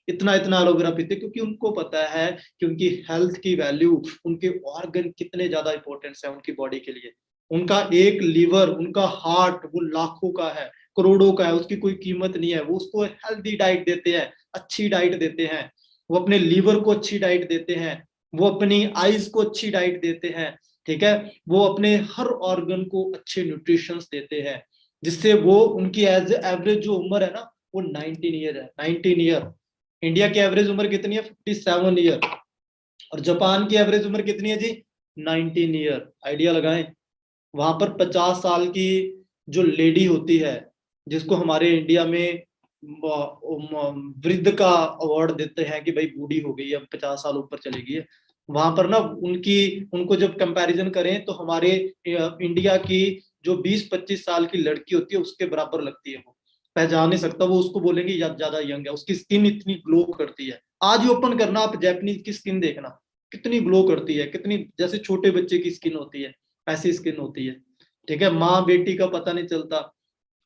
इतना इतना एलोवेरा पीते, क्योंकि उनको पता है कि उनकी हेल्थ की वैल्यू, उनके ऑर्गन कितने ज्यादा इंपॉर्टेंस है उनकी बॉडी के लिए। उनका एक लीवर, उनका हार्ट वो लाखों का है, करोड़ों का है, उसकी कोई कीमत नहीं है। वो उसको हेल्दी डाइट देते हैं, अच्छी डाइट देते हैं, वो अपने लीवर को अच्छी डाइट देते हैं, वो अपनी आईज को अच्छी डाइट देते हैं। ठीक है, वो अपने हर ऑर्गन को अच्छे न्यूट्रिशन देते हैं, जिससे वो उनकी एज एवरेज जो उम्र है ना वो 19 ईयर है। 19 ईयर। इंडिया की एवरेज उम्र कितनी है? 57 ईयर। और जापान की एवरेज उम्र कितनी है जी? 19 ईयर। आइडिया लगाएं। वहां पर 50 साल की जो लेडी होती है, जिसको हमारे इंडिया में वृद्ध का अवार्ड देते हैं कि भाई बूढ़ी हो गई, अब 50 साल ऊपर चली गई है, वहां पर ना उनको जब कंपैरिजन करें तो हमारे इंडिया की जो 20-25 साल की लड़की होती है उसके बराबर लगती है। वो पहचान नहीं सकता, वो उसको बोलेंगे ज्यादा यंग है, उसकी स्किन इतनी ग्लो करती है। आज ही ओपन करना आप जापानीज की स्किन देखना, कितनी ग्लो करती है, कितनी जैसे छोटे बच्चे की स्किन होती है ऐसी स्किन होती है। ठीक है, माँ बेटी का पता नहीं चलता,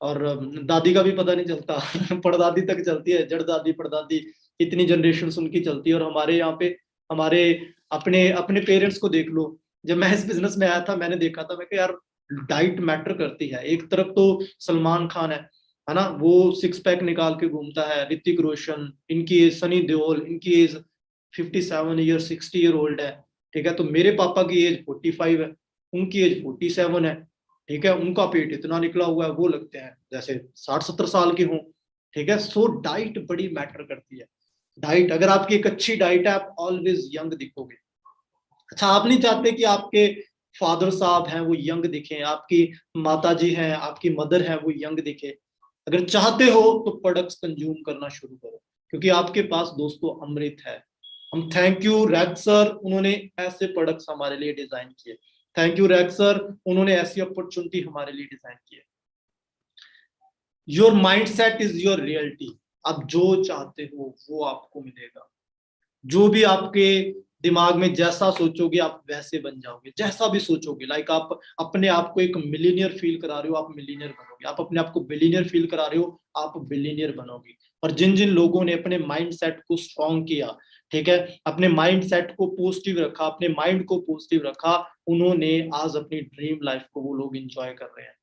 और दादी का भी पता नहीं चलता परदादी तक चलती है, जड़ दादी परदादी, इतनी जनरेशन उनकी चलती है। और हमारे यहाँ पे हमारे अपने अपने पेरेंट्स को देख लो। जब मैं इस बिजनेस में आया था मैंने देखा था, मैं कि यार डाइट मैटर करती है। एक तरफ तो सलमान खान है ना, वो 6 पैक निकाल के घूमता है, ऋतिक रोशन, इनकी एज सनी देओल, इनकी एज 57 ईयर 60 ईयर ओल्ड है। ठीक है, तो मेरे पापा की एज 45 है, उनकी एज 47 है। ठीक है, उनका पेट इतना निकला हुआ है, वो लगते हैं जैसे 60-70 साल के हों। ठीक है, सो डाइट बड़ी मैटर करती है। डाइट, अगर आपकी एक अच्छी डाइट है आप ऑलवेज यंग दिखोगे। अच्छा, आप नहीं चाहते कि आपके फादर साहब हैं वो यंग दिखे, आपकी माता जी हैं, आपकी मदर है वो यंग दिखे। अगर चाहते हो तो प्रोडक्ट्स कंज्यूम करना शुरू करो, क्योंकि आपके पास दोस्तों अमृत है। हम थैंक यू रैक सर, उन्होंने ऐसे प्रोडक्ट्स हमारे लिए डिजाइन किए। थैंक यू रैक सर, उन्होंने ऐसी अपॉर्चुनिटी हमारे लिए डिजाइन की है। Your mindset is your reality. आप जो चाहते हो वो आपको मिलेगा। जो भी आपके दिमाग में जैसा सोचोगे आप वैसे बन जाओगे। जैसा भी सोचोगे, लाइक आप अपने आप को एक मिलीनियर फील करा रहे हो, आप मिलीनियर बनोगे। आप अपने आप को बिलीनियर फील करा रहे हो, आप बिलीनियर बनोगे। और जिन जिन लोगों ने अपने माइंड सेट को स्ट्रॉन्ग किया, ठीक है, अपने माइंड सेट को पॉजिटिव रखा, अपने माइंड को पॉजिटिव रखा, उन्होंने आज अपनी ड्रीम लाइफ को वो लोग एंजॉय कर रहे हैं।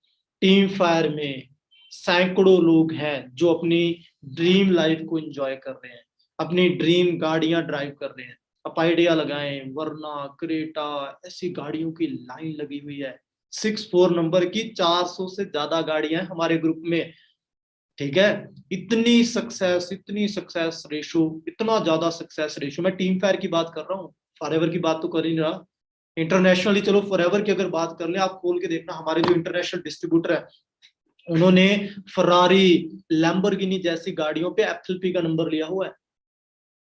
टीम फायर में सैकड़ों लोग हैं जो अपनी ड्रीम लाइफ को एंजॉय कर रहे हैं, अपनी ड्रीम गाड़ियां ड्राइव कर रहे हैं। आप आइडिया लगाएं, वरना, क्रेटा, ऐसी गाड़ियों की लाइन लगी हुई है। 64 नंबर की 400 से ज्यादा गाड़ियां हैं हमारे ग्रुप में। ठीक है, इतनी सक्सेस रेशो, इतना ज्यादा सक्सेस रेशो। मैं टीम फायर की बात कर रहा हूँ, फॉरएवर की बात तो कर ही नहीं रहा। इंटरनेशनली चलो फॉरएवर की अगर बात कर ले, आप खोल के देखना, हमारे जो इंटरनेशनल डिस्ट्रीब्यूटर है उन्होंने फरारी, लैम्बोर्गिनी जैसी गाड़ियों पे एफएलपी का नंबर लिया हुआ है।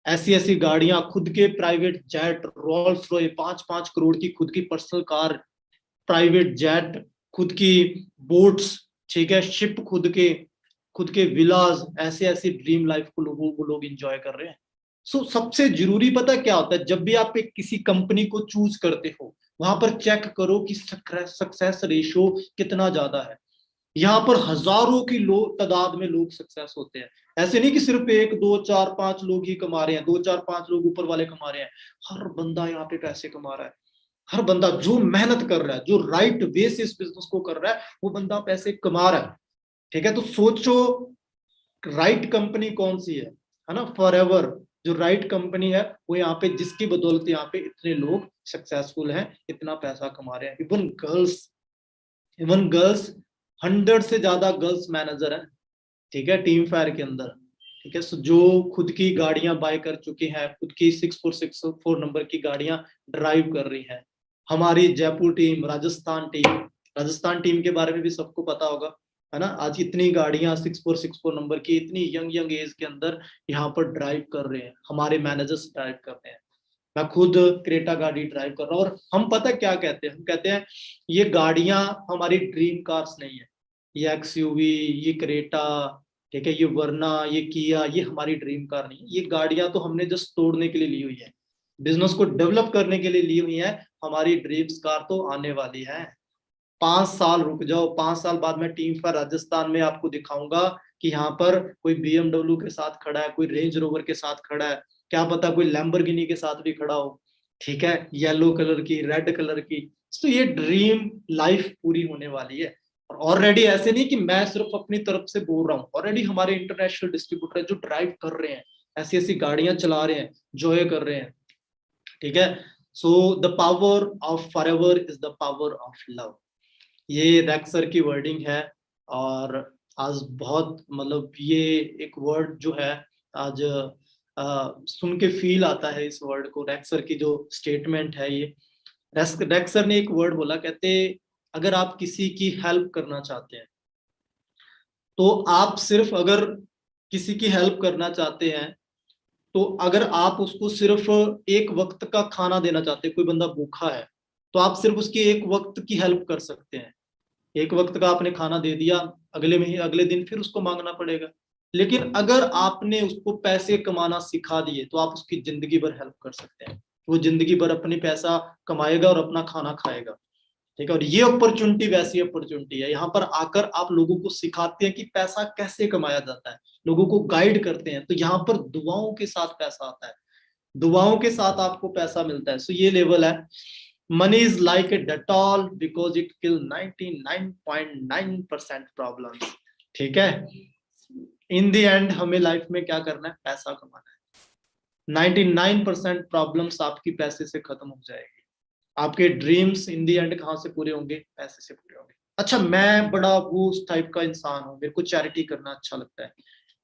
ऐसी ऐसी गाड़ियां, खुद के private jet, Rolls Royce 5-5 crore की खुद की पर्सनल कार, प्राइवेट जेट, खुद की बोट्स, ठीक है, शिप, खुद के विलाज, ऐसे ऐसी ड्रीम लाइफ को वो लोग एंजॉय कर रहे हैं। सो सबसे जरूरी पता क्या होता है, जब भी आप एक किसी कंपनी को चूज करते हो वहां पर चेक करो कि सक्सेस रेशियो कितना ज्यादा है। यहाँ पर हजारों की तादाद में लोग सक्सेस होते हैं। ऐसे नहीं कि सिर्फ 1-2-4-5 लोग ही कमा रहे हैं, 2-4-5 लोग ऊपर वाले कमा रहे हैं। हर बंदा यहाँ पे पैसे कमा रहा है। हर बंदा जो मेहनत कर रहा है, जो राइट वे से इस बिजनेस को कर रहा है, वो बंदा पैसे कमा रहा है। ठीक है, तो सोचो राइट कंपनी कौन सी है ना, फॉरएवर जो राइट कंपनी है वो यहाँ पे, जिसकी बदौलत यहाँ पे इतने लोग सक्सेसफुल हैं, इतना पैसा कमा रहे हैं। इवन गर्ल्स 100 से ज्यादा गर्ल्स मैनेजर हैं, ठीक है, टीम फायर के अंदर। ठीक है, जो खुद की गाड़ियां बाय कर चुकी हैं, खुद की 6464 नंबर की गाड़ियां ड्राइव कर रही हैं। हमारी जयपुर टीम, राजस्थान टीम के बारे में भी सबको पता होगा, है ना। आज इतनी गाड़ियां 6464 नंबर की इतनी यंग एज के अंदर यहाँ पर ड्राइव कर रहे हैं, हमारे मैनेजर्स ड्राइव कर रहे हैं। मैं खुद क्रेटा गाड़ी ड्राइव कर रहा हूँ, और हम पता क्या कहते हैं, हम कहते हैं ये गाड़ियां हमारी ड्रीम कार्स नहीं है, ये एक्सयूवी, ये क्रेटा, ठीक है, ये वरना, ये किया, ये हमारी ड्रीम कार नहीं है। ये गाड़ियां तो हमने जस्ट तोड़ने के लिए ली हुई है, बिजनेस को डेवलप करने के लिए ली हुई है। हमारी ड्रीम्स कार तो आने वाली है। 5 साल रुक जाओ, 5 साल बाद मैं टीम पर राजस्थान में आपको दिखाऊंगा कि यहाँ पर कोई BMW के साथ खड़ा है, कोई रेंज रोवर के साथ खड़ा है, क्या पता कोई लैम्बोर्गिनी के साथ भी खड़ा हो, ठीक है, येलो कलर की, रेड कलर की। तो ये ड्रीम लाइफ पूरी होने वाली है। और ऑलरेडी ऐसे नहीं कि मैं सिर्फ अपनी तरफ से बोल रहा हूँ, ऑलरेडी हमारे इंटरनेशनल डिस्ट्रीब्यूटर जो ड्राइव कर रहे हैं, ऐसी ऐसी गाड़ियां चला रहे हैं, जॉय कर रहे हैं। ठीक है, so the power of forever is the power of love, ये रेक्स सर की वर्डिंग है। और आज बहुत मतलब ये एक वर्ड जो है आज सुन के फील आता है इस वर्ड को, रेक्स सर की जो स्टेटमेंट है ये। रेक्स सर ने एक वर्ड बोला, कहते अगर आप किसी की हेल्प करना चाहते हैं, तो आप सिर्फ, अगर किसी की हेल्प करना चाहते हैं, तो अगर आप उसको सिर्फ एक वक्त का खाना देना चाहते हैं, कोई बंदा भूखा है, तो आप सिर्फ उसकी एक वक्त की हेल्प कर सकते हैं। एक वक्त का आपने खाना दे दिया, अगले दिन फिर उसको मांगना पड़ेगा। लेकिन अगर आपने उसको पैसे कमाना सिखा दिए, तो आप उसकी जिंदगी भर हेल्प कर सकते हैं। वो जिंदगी भर अपनी पैसा कमाएगा और अपना खाना खाएगा। ठीक है, और ये अपॉर्चुनिटी वैसी अपॉर्चुनिटी है, यहाँ पर आकर आप लोगों को सिखाते हैं कि पैसा कैसे कमाया जाता है, लोगों को गाइड करते हैं। तो यहाँ पर दुआओं के साथ पैसा आता है, दुआओं के साथ आपको पैसा मिलता है। सो ये लेवल है। Money is like a Dettol because it kills 99.9% problems. ठीक है, इन दी एंड हमें लाइफ में क्या करना है, पैसा कमाना है। 99% प्रॉब्लम्स आपकी पैसे से खत्म हो जाएगी। आपके ड्रीम्स इन दी एंड कहाँ से पूरे होंगे, पैसे से पूरे होंगे। अच्छा, मैं बड़ा वो उस टाइप का इंसान हूँ, मेरे को चैरिटी करना अच्छा लगता है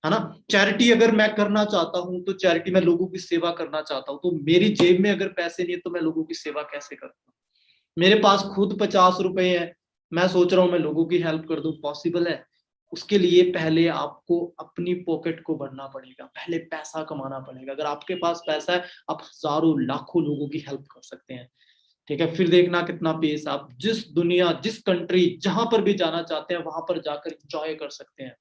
ना। चैरिटी अगर मैं करना चाहता हूँ, तो चैरिटी, मैं लोगों की सेवा करना चाहता हूँ, तो मेरी जेब में अगर पैसे नहीं है, तो मैं लोगों की सेवा कैसे करूँगा। मेरे पास खुद 50 रुपए है, मैं सोच रहा हूँ मैं लोगों की हेल्प कर दूं, पॉसिबल है? उसके लिए पहले आपको अपनी पॉकेट को भरना पड़ेगा, पहले पैसा कमाना पड़ेगा। अगर आपके पास पैसा है, आप हजारों लाखों लोगों की हेल्प कर सकते हैं। ठीक है, फिर देखना कितना पेस, आप जिस दुनिया, जिस कंट्री, जहां पर भी जाना चाहते हैं, वहां पर जाकर एंजॉय कर सकते हैं।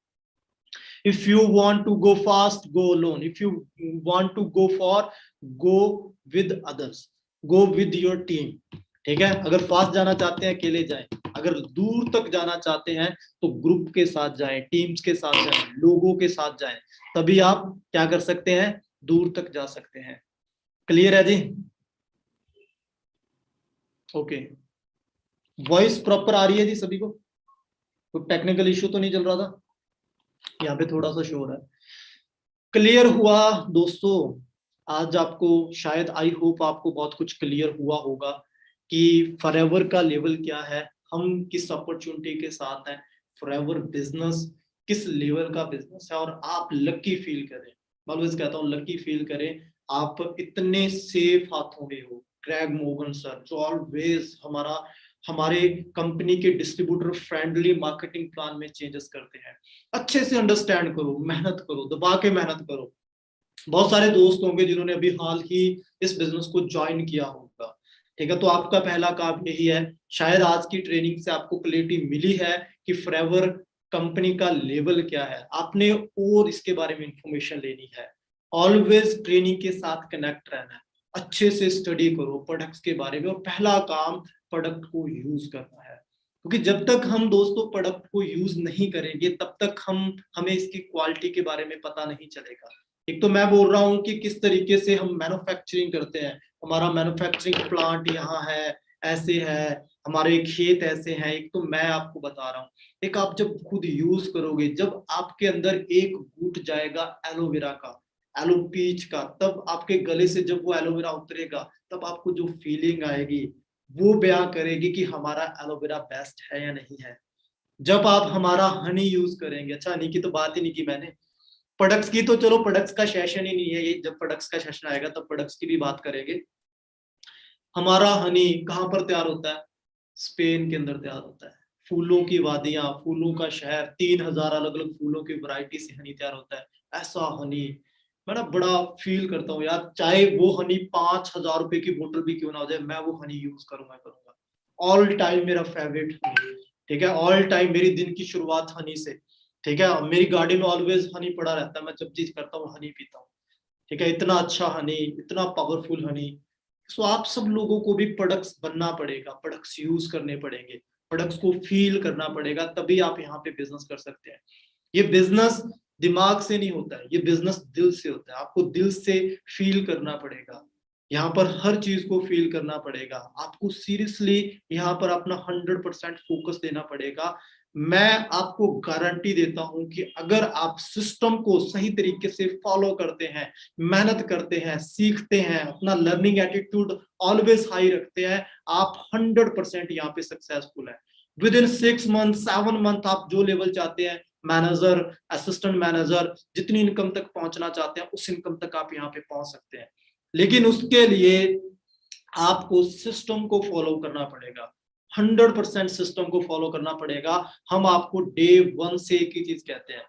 If you want to go fast, go alone. If you want to go far, go with others. Go with your team. ठीक है, अगर फास्ट जाना चाहते हैं अकेले जाएं, अगर दूर तक जाना चाहते हैं तो ग्रुप के साथ जाएं, टीम्स के साथ जाएं, लोगों के साथ जाएं, तभी आप क्या कर सकते हैं, दूर तक जा सकते हैं। क्लियर है जी? ओके, वॉइस प्रॉपर आ रही है जी सभी को? कोई टेक्निकल इश्यू तो नहीं चल रहा था? यहाँ पे थोड़ा सा शोर है। क्लियर हुआ दोस्तों? आज आपको शायद, आई होप आपको बहुत कुछ क्लियर हुआ होगा कि फॉरएवर का लेवल क्या है, हम किस अपॉर्चुनिटी के साथ हैं, फॉरएवर बिजनेस किस लेवल का बिजनेस है। और आप लकी फील करें, मैं ऑलवेज कहता हूँ लकी फील करें, आप इतने सेफ हाथों में हो। ग्रेग मोगन सर जो ऑलवेज हमारे कंपनी के डिस्ट्रीब्यूटर फ्रेंडली मार्केटिंग प्लान में चेंजेस करते हैं। अच्छे से अंडरस्टैंड करो, मेहनत करो, दबा के मेहनत करो। बहुत सारे दोस्त होंगे जिन्होंने अभी हाल ही इस बिजनेस को ज्वाइन किया होगा, ठीक है, तो आपका पहला काम यही है। शायद आज की ट्रेनिंग से आपको क्लैरिटी मिली है कि फॉरएवर कंपनी का लेवल क्या है, आपने और इसके बारे में इंफॉर्मेशन लेनी है। ऑलवेज ट्रेनिंग के साथ कनेक्ट रहना है, अच्छे से स्टडी करो प्रोडक्ट्स के बारे में, और पहला काम प्रोडक्ट को यूज करना है। क्योंकि जब तक हम दोस्तों प्रोडक्ट को यूज नहीं करेंगे, तब तक हमें इसकी क्वालिटी के बारे में पता नहीं चलेगा। एक तो मैं बोल रहा हूँ कि किस तरीके से हम मैन्युफैक्चरिंग करते हैं, हमारा मैन्युफैक्चरिंग प्लांट यहाँ है, ऐसे है, हमारे खेत ऐसे हैं। एक तो मैं आपको बता रहा हूँ, एक आप जब खुद यूज करोगे, जब आपके अंदर एक घूंट जाएगा एलोवेरा का, एलो पीच का, तब आपके गले से जब वो एलोवेरा उतरेगा, तब आपको जो फीलिंग आएगी वो बयां करेगी कि हमारा एलोवेरा बेस्ट है या नहीं है। जब आप हमारा हनी यूज करेंगे, अच्छा हनी की तो बात ही नहीं की मैंने, प्रोडक्ट्स की तो चलो प्रोडक्ट्स का सेशन ही नहीं है ये, जब प्रोडक्ट्स का सेशन आएगा तब प्रोडक्ट्स की भी बात करेंगे। हमारा हनी कहाँ पर तैयार होता है? स्पेन के अंदर तैयार होता है। फूलों की वादियां, फूलों का शहर, 3000 अलग अलग फूलों की वैरायटी से हनी तैयार होता है। ऐसा हनी मैं ना बड़ा फील करता हूँ यार, चाहे वो हनी 5000 रुपए की बोतल भी क्यों ना हो जाए, मैं वो हनी यूज करूंगा। ऑल टाइम मेरा फेवरेट हनी, ठीक है, ऑल टाइम मेरी दिन की शुरुआत हनी से, ठीक है। मेरी गाड़ी में ऑलवेज हनी पड़ा रहता है, मैं जब चीज करता हूँ हनी पीता हूँ, ठीक है। इतना अच्छा हनी, इतना पावरफुल हनी। सो आप सब लोगों को भी प्रोडक्ट्स बनना पड़ेगा, प्रोडक्ट्स यूज करने पड़ेंगे, प्रोडक्ट्स को फील करना पड़ेगा, तभी आप यहाँ पे बिजनेस कर सकते हैं। ये बिजनेस दिमाग से नहीं होता है, ये बिजनेस दिल से होता है। आपको दिल से फील करना पड़ेगा, यहाँ पर हर चीज को फील करना पड़ेगा। आपको सीरियसली यहाँ पर अपना 100% फोकस देना पड़ेगा। मैं आपको गारंटी देता हूं कि अगर आप सिस्टम को सही तरीके से फॉलो करते हैं, मेहनत करते हैं, सीखते हैं, अपना लर्निंग एटीट्यूड ऑलवेज हाई रखते हैं, आप 100% यहाँ पे सक्सेसफुल है। विद इन 6 मंथ 7 मंथ आप जो लेवल चाहते हैं, मैनेजर, असिस्टेंट मैनेजर, जितनी इनकम तक पहुंचना चाहते हैं उस इनकम तक आप यहाँ पे पहुंच सकते हैं। लेकिन उसके लिए आपको सिस्टम को फॉलो करना पड़ेगा, 100% सिस्टम को फॉलो करना पड़ेगा। हम आपको डे 1 से एक ही चीज कहते हैं,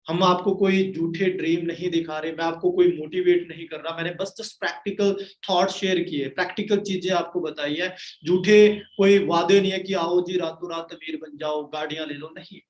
हम आपको कोई झूठे ड्रीम नहीं दिखा रहे, मैं आपको कोई मोटिवेट नहीं कर रहा, मैंने बस जस्ट प्रैक्टिकल थॉट शेयर किए, प्रैक्टिकल चीजें आपको बताई है। झूठे कोई वादे नहीं है कि आओ जी रातों रात अमीर बन जाओ, गाड़ियां ले लो, नहीं।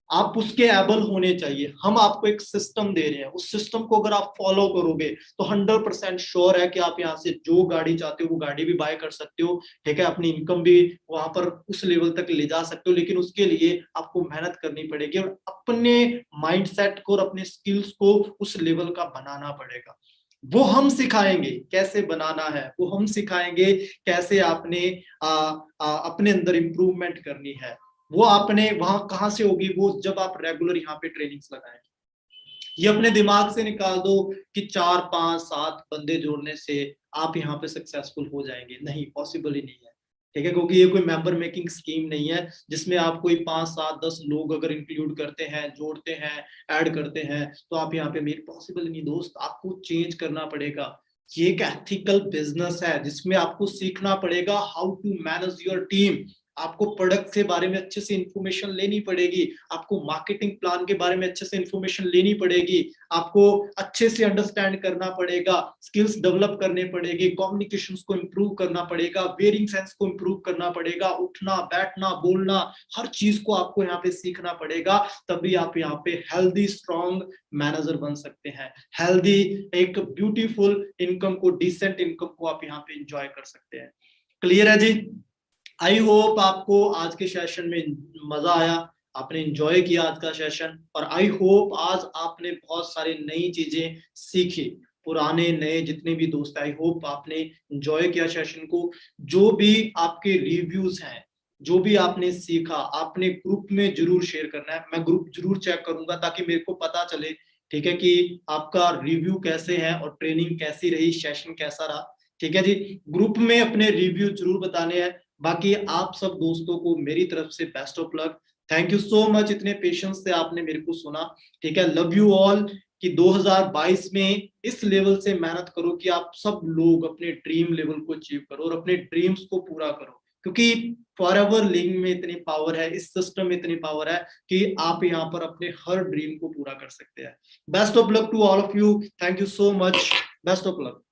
आप उसके एबल होने चाहिए। हम आपको एक सिस्टम दे रहे हैं, उस सिस्टम को अगर आप फॉलो करोगे तो 100% श्योर है कि आप यहाँ से जो गाड़ी चाहते हो वो गाड़ी भी बाय कर सकते हो, ठीक है। अपनी इनकम भी वहां पर उस लेवल तक ले जा सकते हो, लेकिन उसके लिए आपको मेहनत करनी पड़ेगी और अपने माइंडसेट को और अपने स्किल्स को उस लेवल का बनाना पड़ेगा। वो हम सिखाएंगे कैसे बनाना है, वो हम सिखाएंगे कैसे आपने अपने अंदर इंप्रूवमेंट करनी है। वो आपने वहां कहां से होगी, वो जब आप रेगुलर यहाँ पे ट्रेनिंग्स लगाएंगे। ये अपने दिमाग से निकाल दो कि 4 5 7 बंदे जोड़ने से आप यहाँ पे सक्सेसफुल हो जाएंगे, नहीं, पॉसिबल ही नहीं है, ठीक है। क्योंकि ये कोई मेंबर मेकिंग स्कीम नहीं है जिसमें आप कोई 5 7 10 लोग अगर इंक्लूड करते हैं, जोड़ते हैं, ऐड करते हैं तो आप यहाँ पे मेरे पॉसिबल नहीं दोस्त। आपको चेंज करना पड़ेगा। ये एक एथिकल बिजनेस है जिसमें आपको सीखना पड़ेगा how to manage your team. आपको प्रोडक्ट के बारे में अच्छे से इंफॉर्मेशन लेनी पड़ेगी, आपको मार्केटिंग प्लान के बारे में अच्छे से इंफॉर्मेशन लेनी पड़ेगी, आपको अच्छे से अंडरस्टैंड करना पड़ेगा, स्किल्स डेवलप करने पड़ेगी, कम्युनिकेशंस को इंप्रूव करना पड़ेगा, वेयरिंग सेंस को इंप्रूव करना पड़ेगा, उठना बैठना बोलना हर चीज को आपको यहाँ पे सीखना पड़ेगा। तभी आप यहाँ पे हेल्दी स्ट्रॉन्ग मैनेजर बन सकते हैं। हेल्दी एक ब्यूटीफुल इनकम को, डिसेंट इनकम को आप यहाँ पे एंजॉय कर सकते हैं। क्लियर है जी? आई होप आपको आज के सेशन में मजा आया, आपने एंजॉय किया आज का सेशन, और आई होप आज आपने बहुत सारी नई चीजें सीखी। पुराने नए जितने भी दोस्त, आई होप आपने एंजॉय किया सेशन को। जो भी आपके रिव्यूज हैं, जो भी आपने सीखा, आपने ग्रुप में जरूर शेयर करना है। मैं ग्रुप जरूर चेक करूंगा ताकि मेरे को पता चले, ठीक है, कि आपका रिव्यू कैसे है और ट्रेनिंग कैसी रही, सेशन कैसा रहा, ठीक है जी। ग्रुप में अपने रिव्यू जरूर बताने हैं। बाकी आप सब दोस्तों को मेरी तरफ से best of luck. Thank you so much, इतने पेशेंस से आपने मेरे को सुना, ठीक है। Love you all. कि 2022 में इस लेवल से मेहनत करो कि आप सब लोग अपने ड्रीम लेवल को अचीव करो और अपने ड्रीम्स को पूरा करो, क्योंकि फॉरएवर लिविंग में इतनी पावर है, इस सिस्टम में इतनी पावर है कि आप यहाँ पर अपने हर ड्रीम को पूरा कर सकते हैं। Best of luck to all of you. Thank you so much. Best of luck.